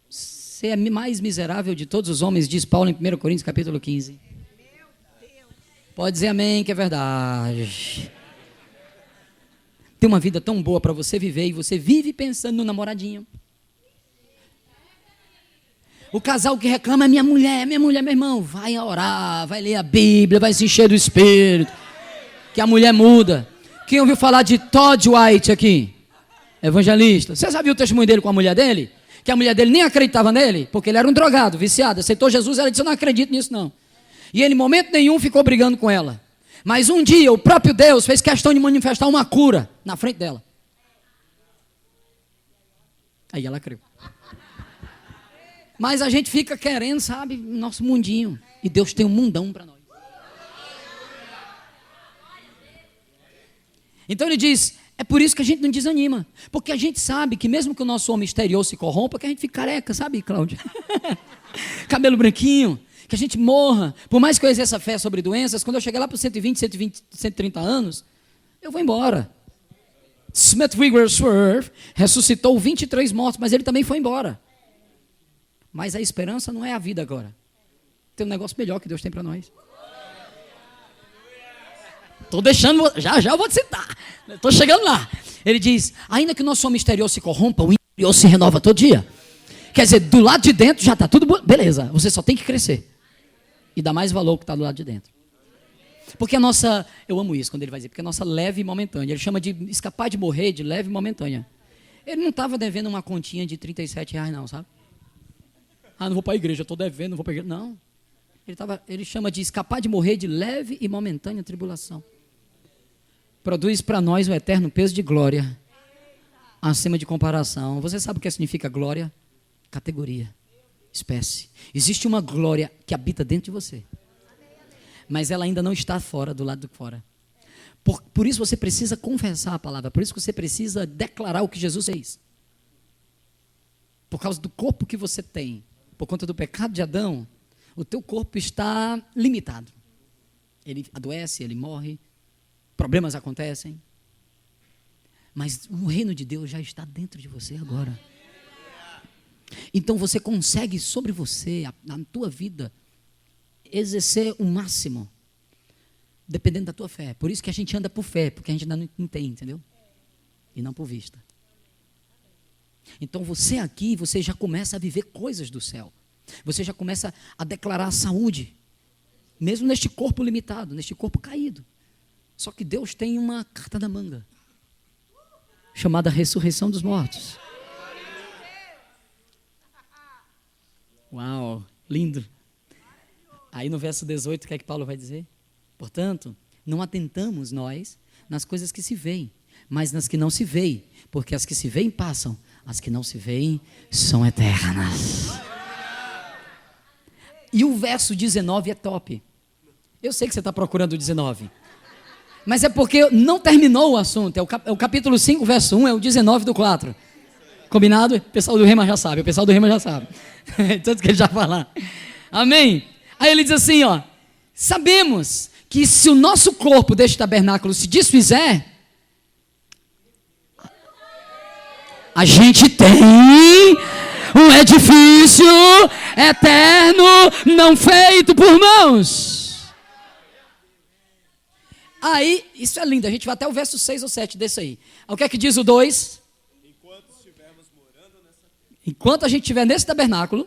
você é mais miserável de todos os homens, diz Paulo em 1 Coríntios capítulo 15. Pode dizer amém, que é verdade. Tem uma vida tão boa para você viver e você vive pensando no namoradinho. O casal que reclama é minha mulher, meu irmão. Vai orar, vai ler a Bíblia, vai se encher do Espírito. Que a mulher muda. Quem ouviu falar de Todd White aqui? Evangelista. Você já viu o testemunho dele com a mulher dele? Que a mulher dele nem acreditava nele, porque ele era um drogado, viciado. Aceitou Jesus, ela disse, eu não acredito nisso não. E ele, em momento nenhum, ficou brigando com ela. Mas um dia, o próprio Deus fez questão de manifestar uma cura na frente dela. Aí ela creu. Mas a gente fica querendo, sabe, nosso mundinho. E Deus tem um mundão para nós. Então ele diz, é por isso que a gente não desanima. Porque a gente sabe que mesmo que o nosso homem exterior se corrompa, que a gente fica careca, sabe, Cláudia? Cabelo branquinho, que a gente morra. Por mais que eu exerça fé sobre doenças, quando eu chegar lá para os 130 anos, eu vou embora. Smith Wigglesworth ressuscitou 23 mortos, mas ele também foi embora. Mas a esperança não é a vida agora. Tem um negócio melhor que Deus tem para nós. Estou deixando, já eu vou te citar. Estou chegando lá. Ele diz, ainda que o nosso homem exterior se corrompa, o interior se renova todo dia. Quer dizer, do lado de dentro já está tudo beleza. Você só tem que crescer. E dar mais valor que está do lado de dentro. Porque a nossa, eu amo isso quando ele vai dizer, porque a nossa leve e momentânea. Ele chama de escapar de morrer de leve e momentânea. Ele não estava devendo uma continha de R$37 não, sabe? Ah, não vou para a igreja, estou devendo, não vou para a igreja. Não. Ele chama de escapar de morrer de leve e momentânea tribulação. Produz para nós o eterno peso de glória, acima de comparação. Você sabe o que significa glória? Categoria, espécie. Existe uma glória que habita dentro de você, mas ela ainda não está fora, do lado de fora. Por isso você precisa confessar a palavra, por isso você precisa declarar o que Jesus fez. Por causa do corpo que você tem, por conta do pecado de Adão, o teu corpo está limitado. Ele adoece, ele morre, problemas acontecem. Mas o reino de Deus já está dentro de você agora. Então você consegue sobre você, na tua vida, exercer o máximo, dependendo da tua fé. Por isso que a gente anda por fé, porque a gente ainda não tem, entendeu? E não por vista. Então você aqui, você já começa a viver coisas do céu. Você já começa a declarar saúde, mesmo neste corpo limitado, neste corpo caído. Só que Deus tem uma carta na manga, chamada ressurreição dos mortos. Uau, lindo. Aí no verso 18, o que é que Paulo vai dizer? Portanto, não atentamos nós nas coisas que se veem, mas nas que não se veem, porque as que se veem passam, as que não se veem são eternas. E o verso 19 é top. Eu sei que você está procurando o 19, mas é porque não terminou o assunto. É o capítulo 5, verso 1, é o 19 do 4. Combinado? O pessoal do Rema já sabe, Tanto que ele já fala. Amém? Aí ele diz assim, ó: sabemos que se o nosso corpo deste tabernáculo se desfizer, a gente tem um edifício eterno, não feito por mãos. Aí, isso é lindo, a gente vai até o verso 6 ou 7 desse aí. O que é que diz o 2? Enquanto a gente estiver nesse tabernáculo,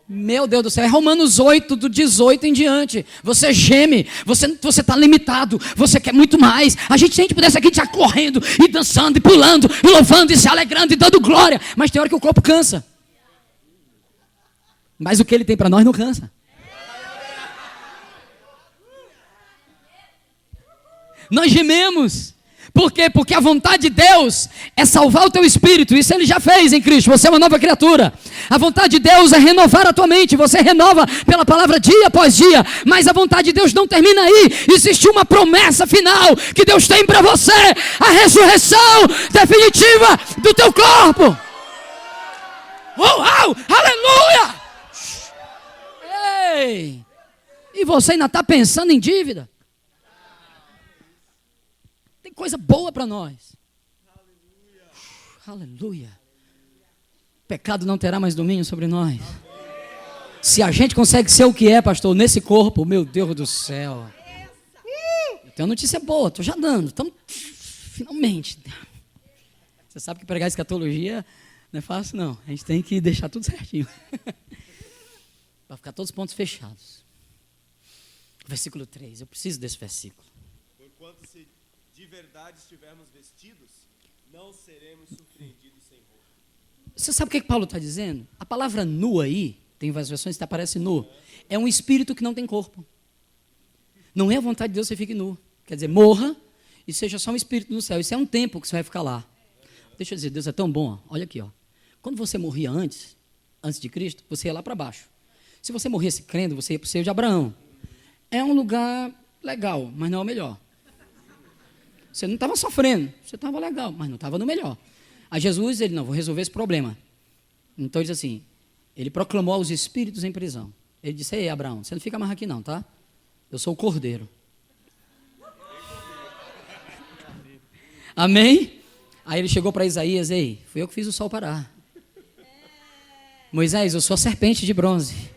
meu Deus do céu, é Romanos 8, do 18 em diante. Você geme, você está limitado, você quer muito mais. A gente pudesse aqui estar correndo, e dançando, e pulando, e louvando, e se alegrando, e dando glória. Mas tem hora que o corpo cansa. Mas o que ele tem para nós não cansa. Nós gememos. Por quê? Porque a vontade de Deus é salvar o teu espírito. Isso ele já fez em Cristo. Você é uma nova criatura. A vontade de Deus é renovar a tua mente. Você renova pela palavra dia após dia. Mas a vontade de Deus não termina aí. Existe uma promessa final que Deus tem para você. A ressurreição definitiva do teu corpo. Oh, aleluia! Ei! E você ainda está pensando em dívida? Tem coisa boa para nós. Aleluia. Pecado não terá mais domínio sobre nós. Se a gente consegue ser o que é, pastor, nesse corpo, meu Deus do céu. Eu tenho uma notícia boa, estou já dando. Finalmente. Você sabe que pregar escatologia não é fácil, não. A gente tem que deixar tudo certinho. Para ficar todos os pontos fechados. Versículo 3, eu preciso desse versículo. Porquanto se de verdade estivermos vestidos, não seremos surpreendidos sem roupa. Você sabe o que Paulo está dizendo? A palavra nu aí, tem várias versões que aparece nu, é um espírito que não tem corpo. Não é a vontade de Deus que você fique nu. Quer dizer, morra e seja só um espírito no céu. Isso é um tempo que você vai ficar lá. Deixa eu dizer, Deus é tão bom. Olha aqui, ó. Quando você morria antes de Cristo, você ia lá para baixo. Se você morresse crendo, você ia para o seio de Abraão. É um lugar legal, mas não é o melhor. Você não estava sofrendo, você estava legal, mas não estava no melhor. A Jesus, ele não, vou resolver esse problema. Então ele diz assim, ele proclamou aos espíritos em prisão. Ele disse, ei Abraão, você não fica mais aqui não, tá? Eu sou o cordeiro. Amém? Aí ele chegou para Isaías, ei, fui eu que fiz o sol parar. Moisés, eu sou a serpente de bronze.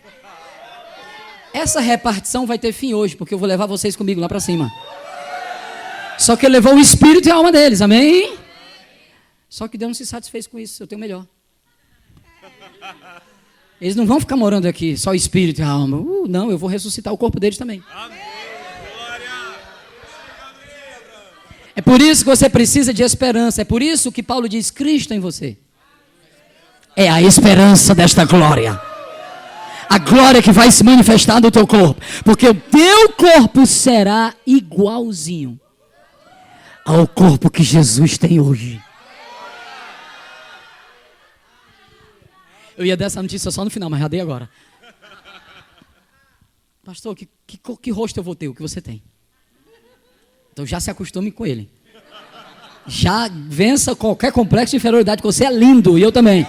Essa repartição vai ter fim hoje, porque eu vou levar vocês comigo lá para cima. Só que ele levou o espírito e a alma deles, amém? Só que Deus não se satisfez com isso, eu tenho melhor. Eles não vão ficar morando aqui, só o espírito e a alma. Não, eu vou ressuscitar o corpo deles também. Amém. É por isso que você precisa de esperança, é por isso que Paulo diz, Cristo em você. É a esperança desta glória. A glória que vai se manifestar no teu corpo. Porque o teu corpo será igualzinho ao corpo que Jesus tem hoje. Eu ia dar essa notícia só no final, mas já dei agora. Pastor, que rosto eu vou ter? O que você tem? Então já se acostume com ele. Já vença qualquer complexo de inferioridade, que você é lindo, e eu também.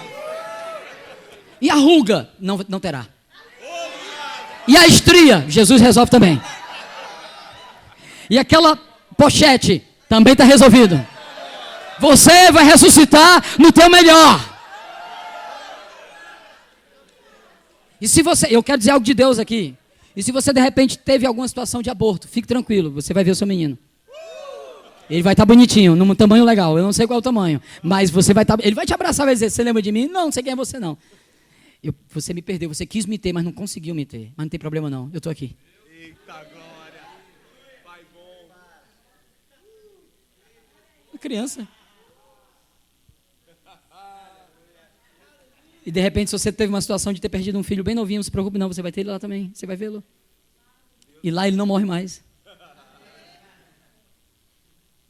E a ruga? Não terá. E a estria? Jesus resolve também. E aquela pochete? Também está resolvido. Você vai ressuscitar no teu melhor. E se você, eu quero dizer algo de Deus aqui. E se você de repente teve alguma situação de aborto, fique tranquilo, você vai ver o seu menino. Ele vai estar bonitinho, num tamanho legal. Eu não sei qual é o tamanho, mas você vai estar, ele vai te abraçar, vai dizer, você lembra de mim? Não sei quem é você não. Você me perdeu, você quis me ter, mas não conseguiu me ter. Mas não tem problema não, eu estou aqui. Eita glória, Pai bom. Criança. E de repente, se você teve uma situação de ter perdido um filho bem novinho, não se preocupe não, você vai ter ele lá também, você vai vê-lo. E lá ele não morre mais.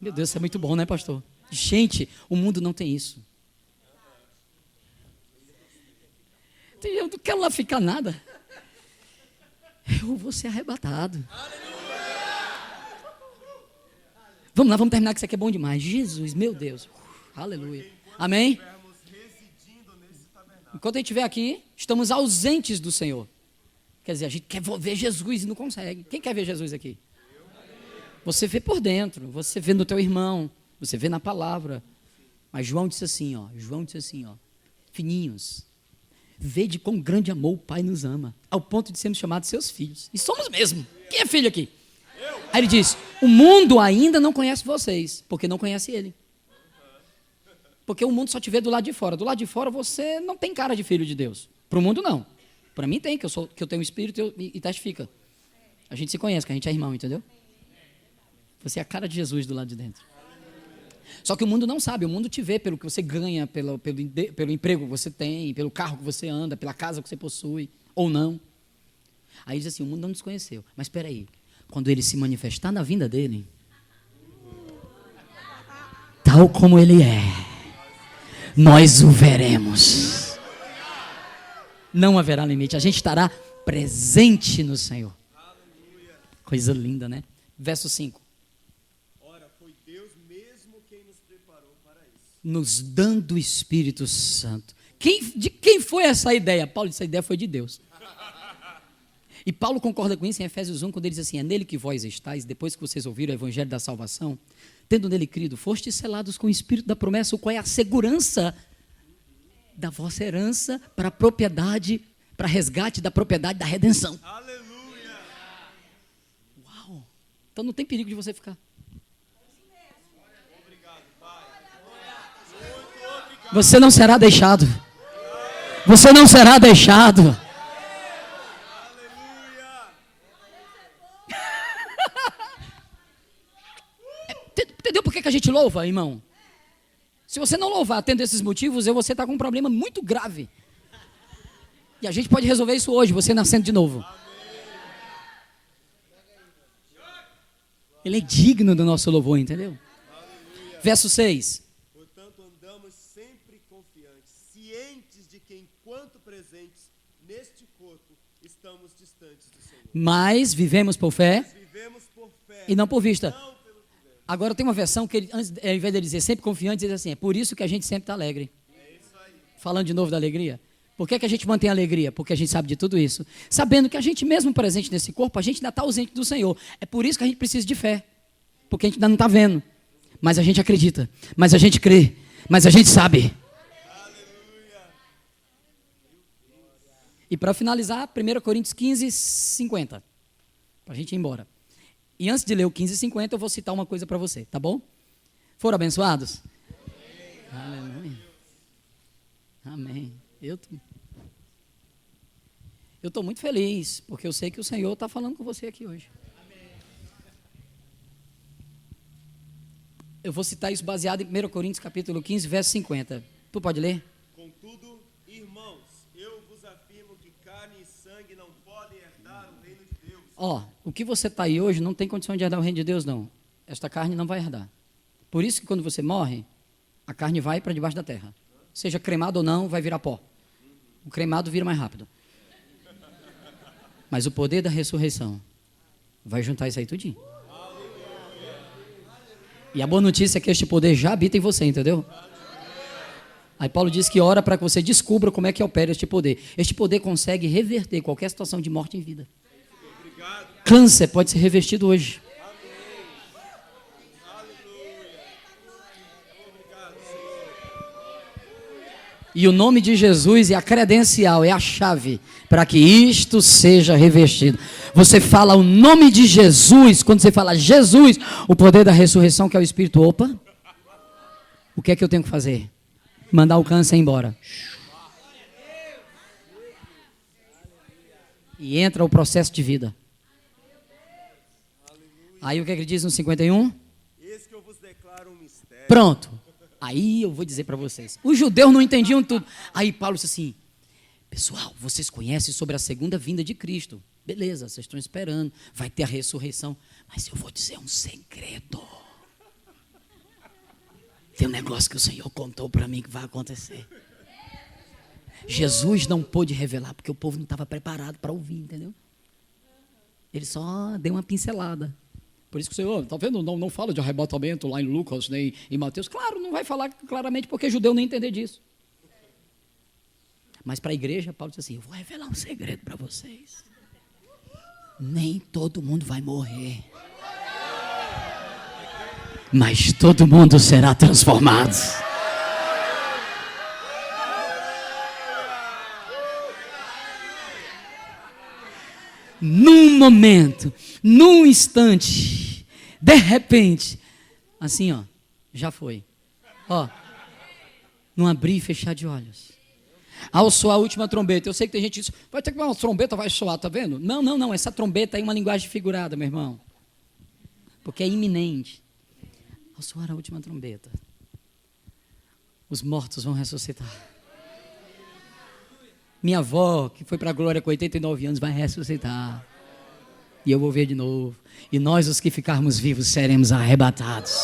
Meu Deus, isso é muito bom, né, pastor? Gente, o mundo não tem isso. Eu não quero lá ficar nada. Eu vou ser arrebatado. Vamos lá, vamos terminar, que isso aqui é bom demais. Jesus, meu Deus. Aleluia. Amém? Enquanto a gente estiver aqui, estamos ausentes do Senhor. Quer dizer, a gente quer ver Jesus e não consegue. Quem quer ver Jesus aqui? Você vê por dentro, você vê no teu irmão, você vê na palavra. Mas João disse assim, ó, fininhos, vede quão grande amor o Pai nos ama, ao ponto de sermos chamados seus filhos. E somos mesmo. Quem é filho aqui? Aí ele diz, o mundo ainda não conhece vocês, porque não conhece ele. Porque o mundo só te vê do lado de fora. Do lado de fora você não tem cara de filho de Deus. Para o mundo não. Para mim tem, que eu tenho um espírito e testifica. A gente se conhece, que a gente é irmão, entendeu? Você é a cara de Jesus do lado de dentro. Só que o mundo não sabe, o mundo te vê pelo que você ganha, pelo emprego que você tem, pelo carro que você anda, pela casa que você possui, ou não. Aí diz assim, o mundo não nos conheceu. Mas espera aí, quando ele se manifestar na vinda dele, tal como ele é, nós o veremos. Não haverá limite, a gente estará presente no Senhor. Coisa linda, né? Verso 5. Nos dando o Espírito Santo. De quem foi essa ideia? Paulo disse, essa ideia foi de Deus. E Paulo concorda com isso em Efésios 1, quando ele diz assim, é nele que vós estáis, depois que vocês ouviram o Evangelho da salvação, tendo nele crido, fostes selados com o Espírito da promessa, o qual é a segurança da vossa herança para a propriedade, para resgate da propriedade da redenção. Aleluia! Uau! Então não tem perigo de você ficar. Você não será deixado. Você não será deixado. Entendeu por que a gente louva, irmão? Se você não louvar tendo esses motivos, você está com um problema muito grave. E a gente pode resolver isso hoje, você nascendo de novo. Ele é digno do nosso louvor, entendeu? Verso 6. Mas vivemos por fé e não por vista. Agora tem uma versão que, ao invés de dizer sempre confiante, diz assim, é por isso que a gente sempre está alegre. Falando de novo da alegria. Por que a gente mantém a alegria? Porque a gente sabe de tudo isso. Sabendo que a gente mesmo presente nesse corpo, a gente ainda está ausente do Senhor. É por isso que a gente precisa de fé. Porque a gente ainda não está vendo. Mas a gente acredita. Mas a gente crê. Mas a gente sabe. E para finalizar, 1 Coríntios 15, 50. Para a gente ir embora. E antes de ler o 15, 50, eu vou citar uma coisa para você, tá bom? Foram abençoados? Aleluia. Amém. Eu estou muito feliz, porque eu sei que o Senhor está falando com você aqui hoje. Eu vou citar isso baseado em 1 Coríntios capítulo 15, verso 50. Tu pode ler? Contudo, irmãos, eu vos afirmo que carne e sangue não podem herdar o reino de Deus. Ó, o que você está aí hoje não tem condição de herdar o reino de Deus, não. Esta carne não vai herdar. Por isso que quando você morre, a carne vai para debaixo da terra. Seja cremado ou não, vai virar pó. O cremado vira mais rápido. Mas o poder da ressurreição vai juntar isso aí tudinho. E a boa notícia é que este poder já habita em você, entendeu? Aí Paulo diz que ora para que você descubra como é que opera este poder. Este poder consegue reverter qualquer situação de morte em vida. Câncer pode ser revertido hoje. E o nome de Jesus é a credencial, é a chave para que isto seja revestido. Você fala o nome de Jesus, quando você fala Jesus, o poder da ressurreição, que é o Espírito, opa, o que é que eu tenho que fazer? Mandar o câncer embora. E entra o processo de vida. Aí o que é que ele diz no 51? Eis que eu vos declaro um mistério. Pronto. Aí eu vou dizer para vocês. Os judeus não entendiam tudo. Aí Paulo disse assim, pessoal, vocês conhecem sobre a segunda vinda de Cristo. Beleza, vocês estão esperando. Vai ter a ressurreição. Mas eu vou dizer um segredo. Tem um negócio que o Senhor contou para mim que vai acontecer. Jesus não pôde revelar, porque o povo não estava preparado para ouvir, entendeu? Ele só deu uma pincelada. Por isso que o Senhor, está vendo, não fala de arrebatamento lá em Lucas, nem em Mateus. Claro, não vai falar claramente, porque judeu nem entender disso. Mas para a igreja, Paulo disse assim, eu vou revelar um segredo para vocês. Nem todo mundo vai morrer. Mas todo mundo será transformado. Num momento, num instante, de repente, assim ó, já foi. Ó, num abrir e fechar de olhos. Ao soar a última trombeta, eu sei que tem gente que diz, vai ter que uma trombeta, vai soar, tá vendo? Não, essa trombeta é uma linguagem figurada, meu irmão. Porque é iminente. Ao soar a última trombeta, os mortos vão ressuscitar. Minha avó, que foi para a glória com 89 anos, vai ressuscitar. E eu vou ver de novo. E nós, os que ficarmos vivos, seremos arrebatados.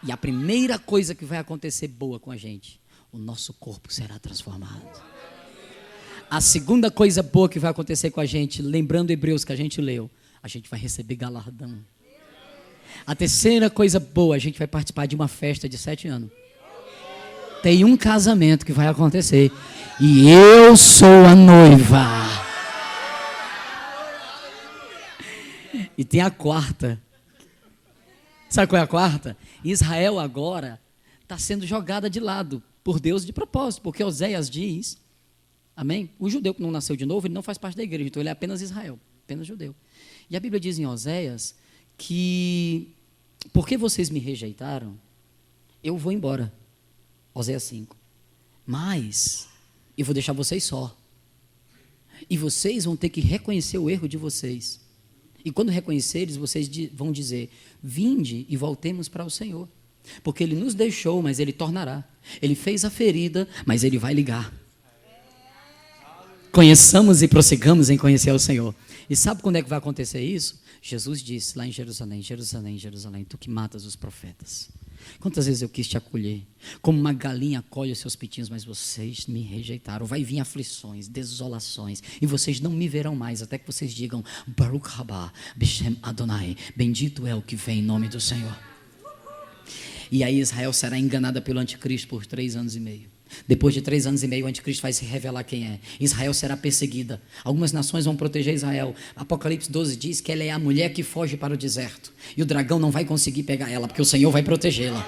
E a primeira coisa que vai acontecer boa com a gente, o nosso corpo será transformado. A segunda coisa boa que vai acontecer com a gente, lembrando Hebreus que a gente leu, a gente vai receber galardão. A terceira coisa boa, a gente vai participar de uma festa de 7 anos. Tem um casamento que vai acontecer. E eu sou a noiva. E tem a quarta. Sabe qual é a quarta? Israel agora está sendo jogada de lado por Deus de propósito. Porque Oséias diz, amém? O judeu que não nasceu de novo, ele não faz parte da igreja. Então ele é apenas Israel, apenas judeu. E a Bíblia diz em Oséias que, porque vocês me rejeitaram, eu vou embora. Oséias 5. Mas eu vou deixar vocês só. E vocês vão ter que reconhecer o erro de vocês. E quando reconheceres, vocês vão dizer, vinde e voltemos para o Senhor. Porque Ele nos deixou, mas Ele tornará. Ele fez a ferida, mas Ele vai ligar. Conheçamos e prossigamos em conhecer o Senhor. E sabe quando é que vai acontecer isso? Jesus disse lá em Jerusalém, Jerusalém, Jerusalém, tu que matas os profetas. Quantas vezes eu quis te acolher, como uma galinha acolhe os seus pitinhos, mas vocês me rejeitaram. Vai vir aflições, desolações, e vocês não me verão mais, até que vocês digam, Baruch Haba, Bishem Adonai, bendito é o que vem em nome do Senhor. E aí Israel será enganada pelo anticristo por 3 anos e meio. Depois de 3 anos e meio, o anticristo vai se revelar quem é. Israel será perseguida. Algumas nações vão proteger Israel. Apocalipse 12 diz que ela é a mulher que foge para o deserto. E o dragão não vai conseguir pegar ela, porque o Senhor vai protegê-la.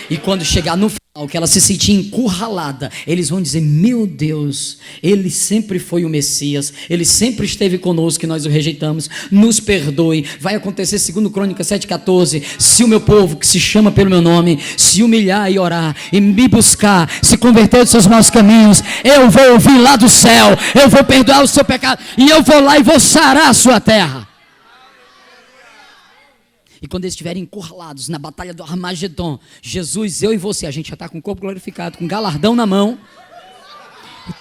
E quando chegar no final, que ela se sentir encurralada, eles vão dizer, meu Deus, Ele sempre foi o Messias, Ele sempre esteve conosco e nós o rejeitamos, nos perdoe. Vai acontecer, segundo Crônicas 7,14, se o meu povo, que se chama pelo meu nome, se humilhar e orar, e me buscar, se converter dos seus maus caminhos, eu vou ouvir lá do céu, eu vou perdoar o seu pecado, e eu vou lá e vou sarar a sua terra. E quando eles estiverem encurralados na batalha do Armagedon, Jesus, eu e você, a gente já está com o corpo glorificado, com galardão na mão,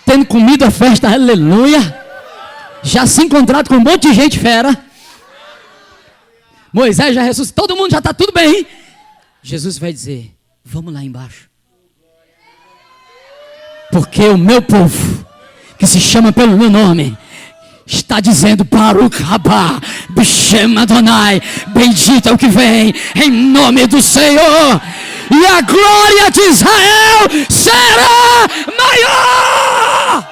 tendo comido a festa, aleluia, já se encontrado com um monte de gente fera, Moisés já ressuscitou, todo mundo já está tudo bem. Jesus vai dizer, vamos lá embaixo, porque o meu povo, que se chama pelo meu nome, está dizendo, Baruch Haba, Bishem Adonai, bendito é o que vem, em nome do Senhor, e a glória de Israel será maior.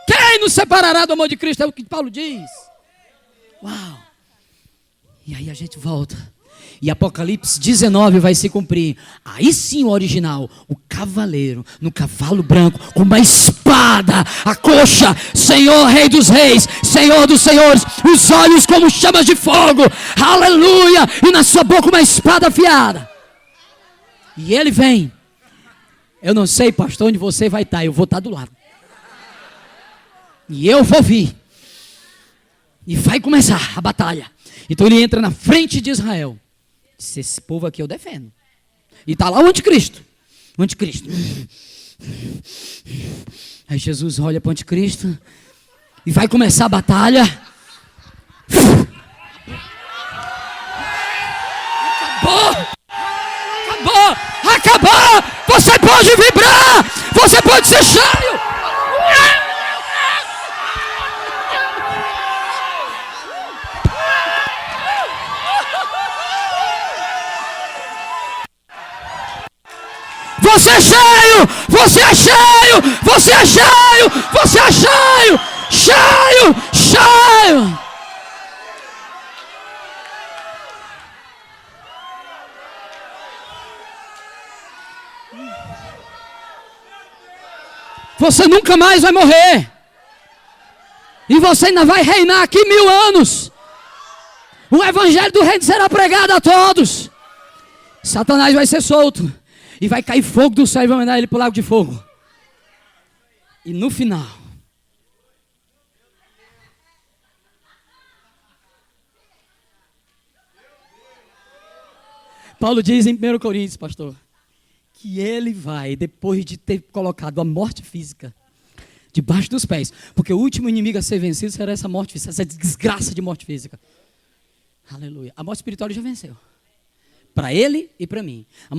Quem nos separará do amor de Cristo? É o que Paulo diz. Uau! E aí a gente volta. E Apocalipse 19 vai se cumprir. Aí sim o original, o cavaleiro no cavalo branco, com uma espada, a coxa, Senhor, Rei dos Reis, Senhor dos Senhores, os olhos como chamas de fogo, aleluia, e na sua boca uma espada afiada. E ele vem. Eu não sei, pastor, onde você vai estar, eu vou estar do lado. E eu vou vir. E vai começar a batalha. Então ele entra na frente de Israel. Diz, esse povo aqui eu defendo. E está lá o anticristo. O anticristo. Aí Jesus olha para o anticristo. E vai começar a batalha. Acabou! Você pode vibrar! Você pode ser cheio! Você é cheio! Você é cheio! Você é cheio! Você é cheio! Cheio! Cheio! Você nunca mais vai morrer. E você ainda vai reinar aqui 1000 anos. O evangelho do reino será pregado a todos. Satanás vai ser solto. E vai cair fogo do céu e vai mandar ele para o lago de fogo. E no final, Paulo diz em 1 Coríntios, pastor, que ele vai, depois de ter colocado a morte física debaixo dos pés, porque o último inimigo a ser vencido será essa morte física, essa desgraça de morte física. Aleluia. A morte espiritual ele já venceu. Para ele e para mim. A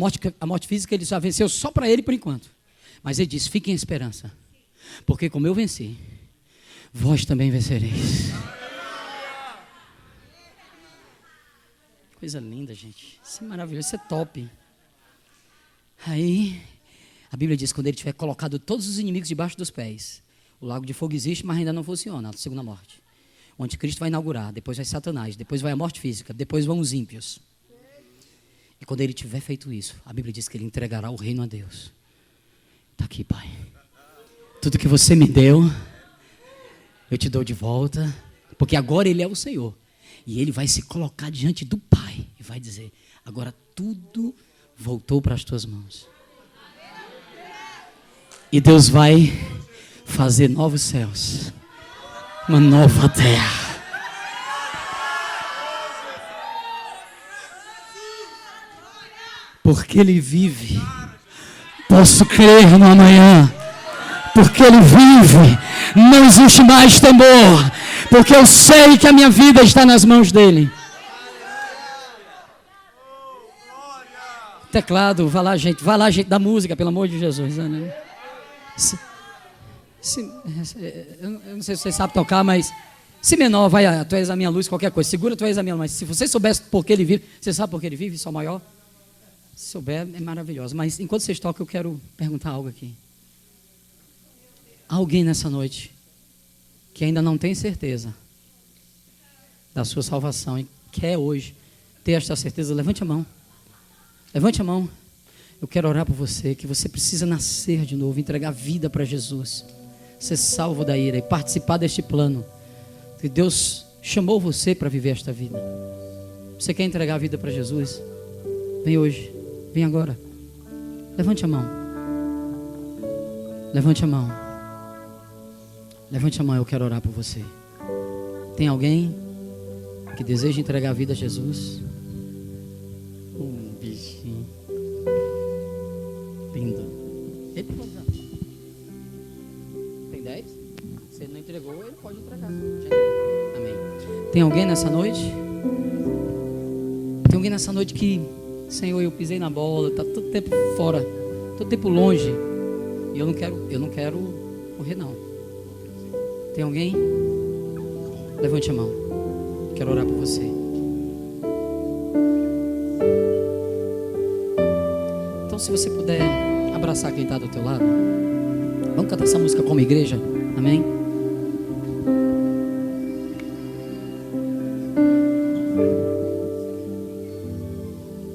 morte física ele já venceu só para ele por enquanto. Mas ele diz, fiquem em esperança. Porque como eu venci, vós também vencereis. Coisa linda, gente. Isso é maravilhoso, isso é top. Aí, a Bíblia diz, quando ele tiver colocado todos os inimigos debaixo dos pés, o lago de fogo existe, mas ainda não funciona, a segunda morte. O anticristo vai inaugurar, depois vai Satanás, depois vai a morte física, depois vão os ímpios. E quando ele tiver feito isso, a Bíblia diz que ele entregará o reino a Deus. Está aqui, Pai. Tudo que você me deu, eu te dou de volta, porque agora ele é o Senhor. E ele vai se colocar diante do Pai e vai dizer, agora tudo voltou para as tuas mãos. E Deus vai fazer novos céus, uma nova terra. Porque Ele vive, posso crer no amanhã. Porque Ele vive, não existe mais temor. Porque eu sei que a minha vida está nas mãos dEle. Teclado, vai lá gente da música, pelo amor de Jesus. Né? Eu não sei se você sabe tocar, mas si menor, vai, tu és a minha luz, qualquer coisa. Segura, tu és a minha luz. Mas se você soubesse por que Ele vive, você sabe por que Ele vive, Sol maior? Se souber, é maravilhoso. Mas enquanto vocês tocam, eu quero perguntar algo aqui. Há alguém nessa noite que ainda não tem certeza da sua salvação e quer hoje ter esta certeza? Levante a mão. Levante a mão. Eu quero orar por você, que você precisa nascer de novo, entregar vida para Jesus, ser salvo da ira e participar deste plano que Deus chamou você para viver esta vida. Você quer entregar a vida para Jesus? Vem hoje, vem agora. Levante a mão. Levante a mão. Levante a mão, eu quero orar por você. Tem alguém que deseja entregar a vida a Jesus? Bichinho lindo. Ele pode dar. Tem 10? Se ele não entregou, ele pode entregar. Amém. Tem alguém nessa noite? Tem alguém nessa noite que, Senhor, eu pisei na bola, está todo tempo fora, todo tempo longe, e eu não quero morrer não. Tem alguém? Levante a mão. Quero orar por você. Então, se você puder abraçar quem está do teu lado, vamos cantar essa música como igreja, amém?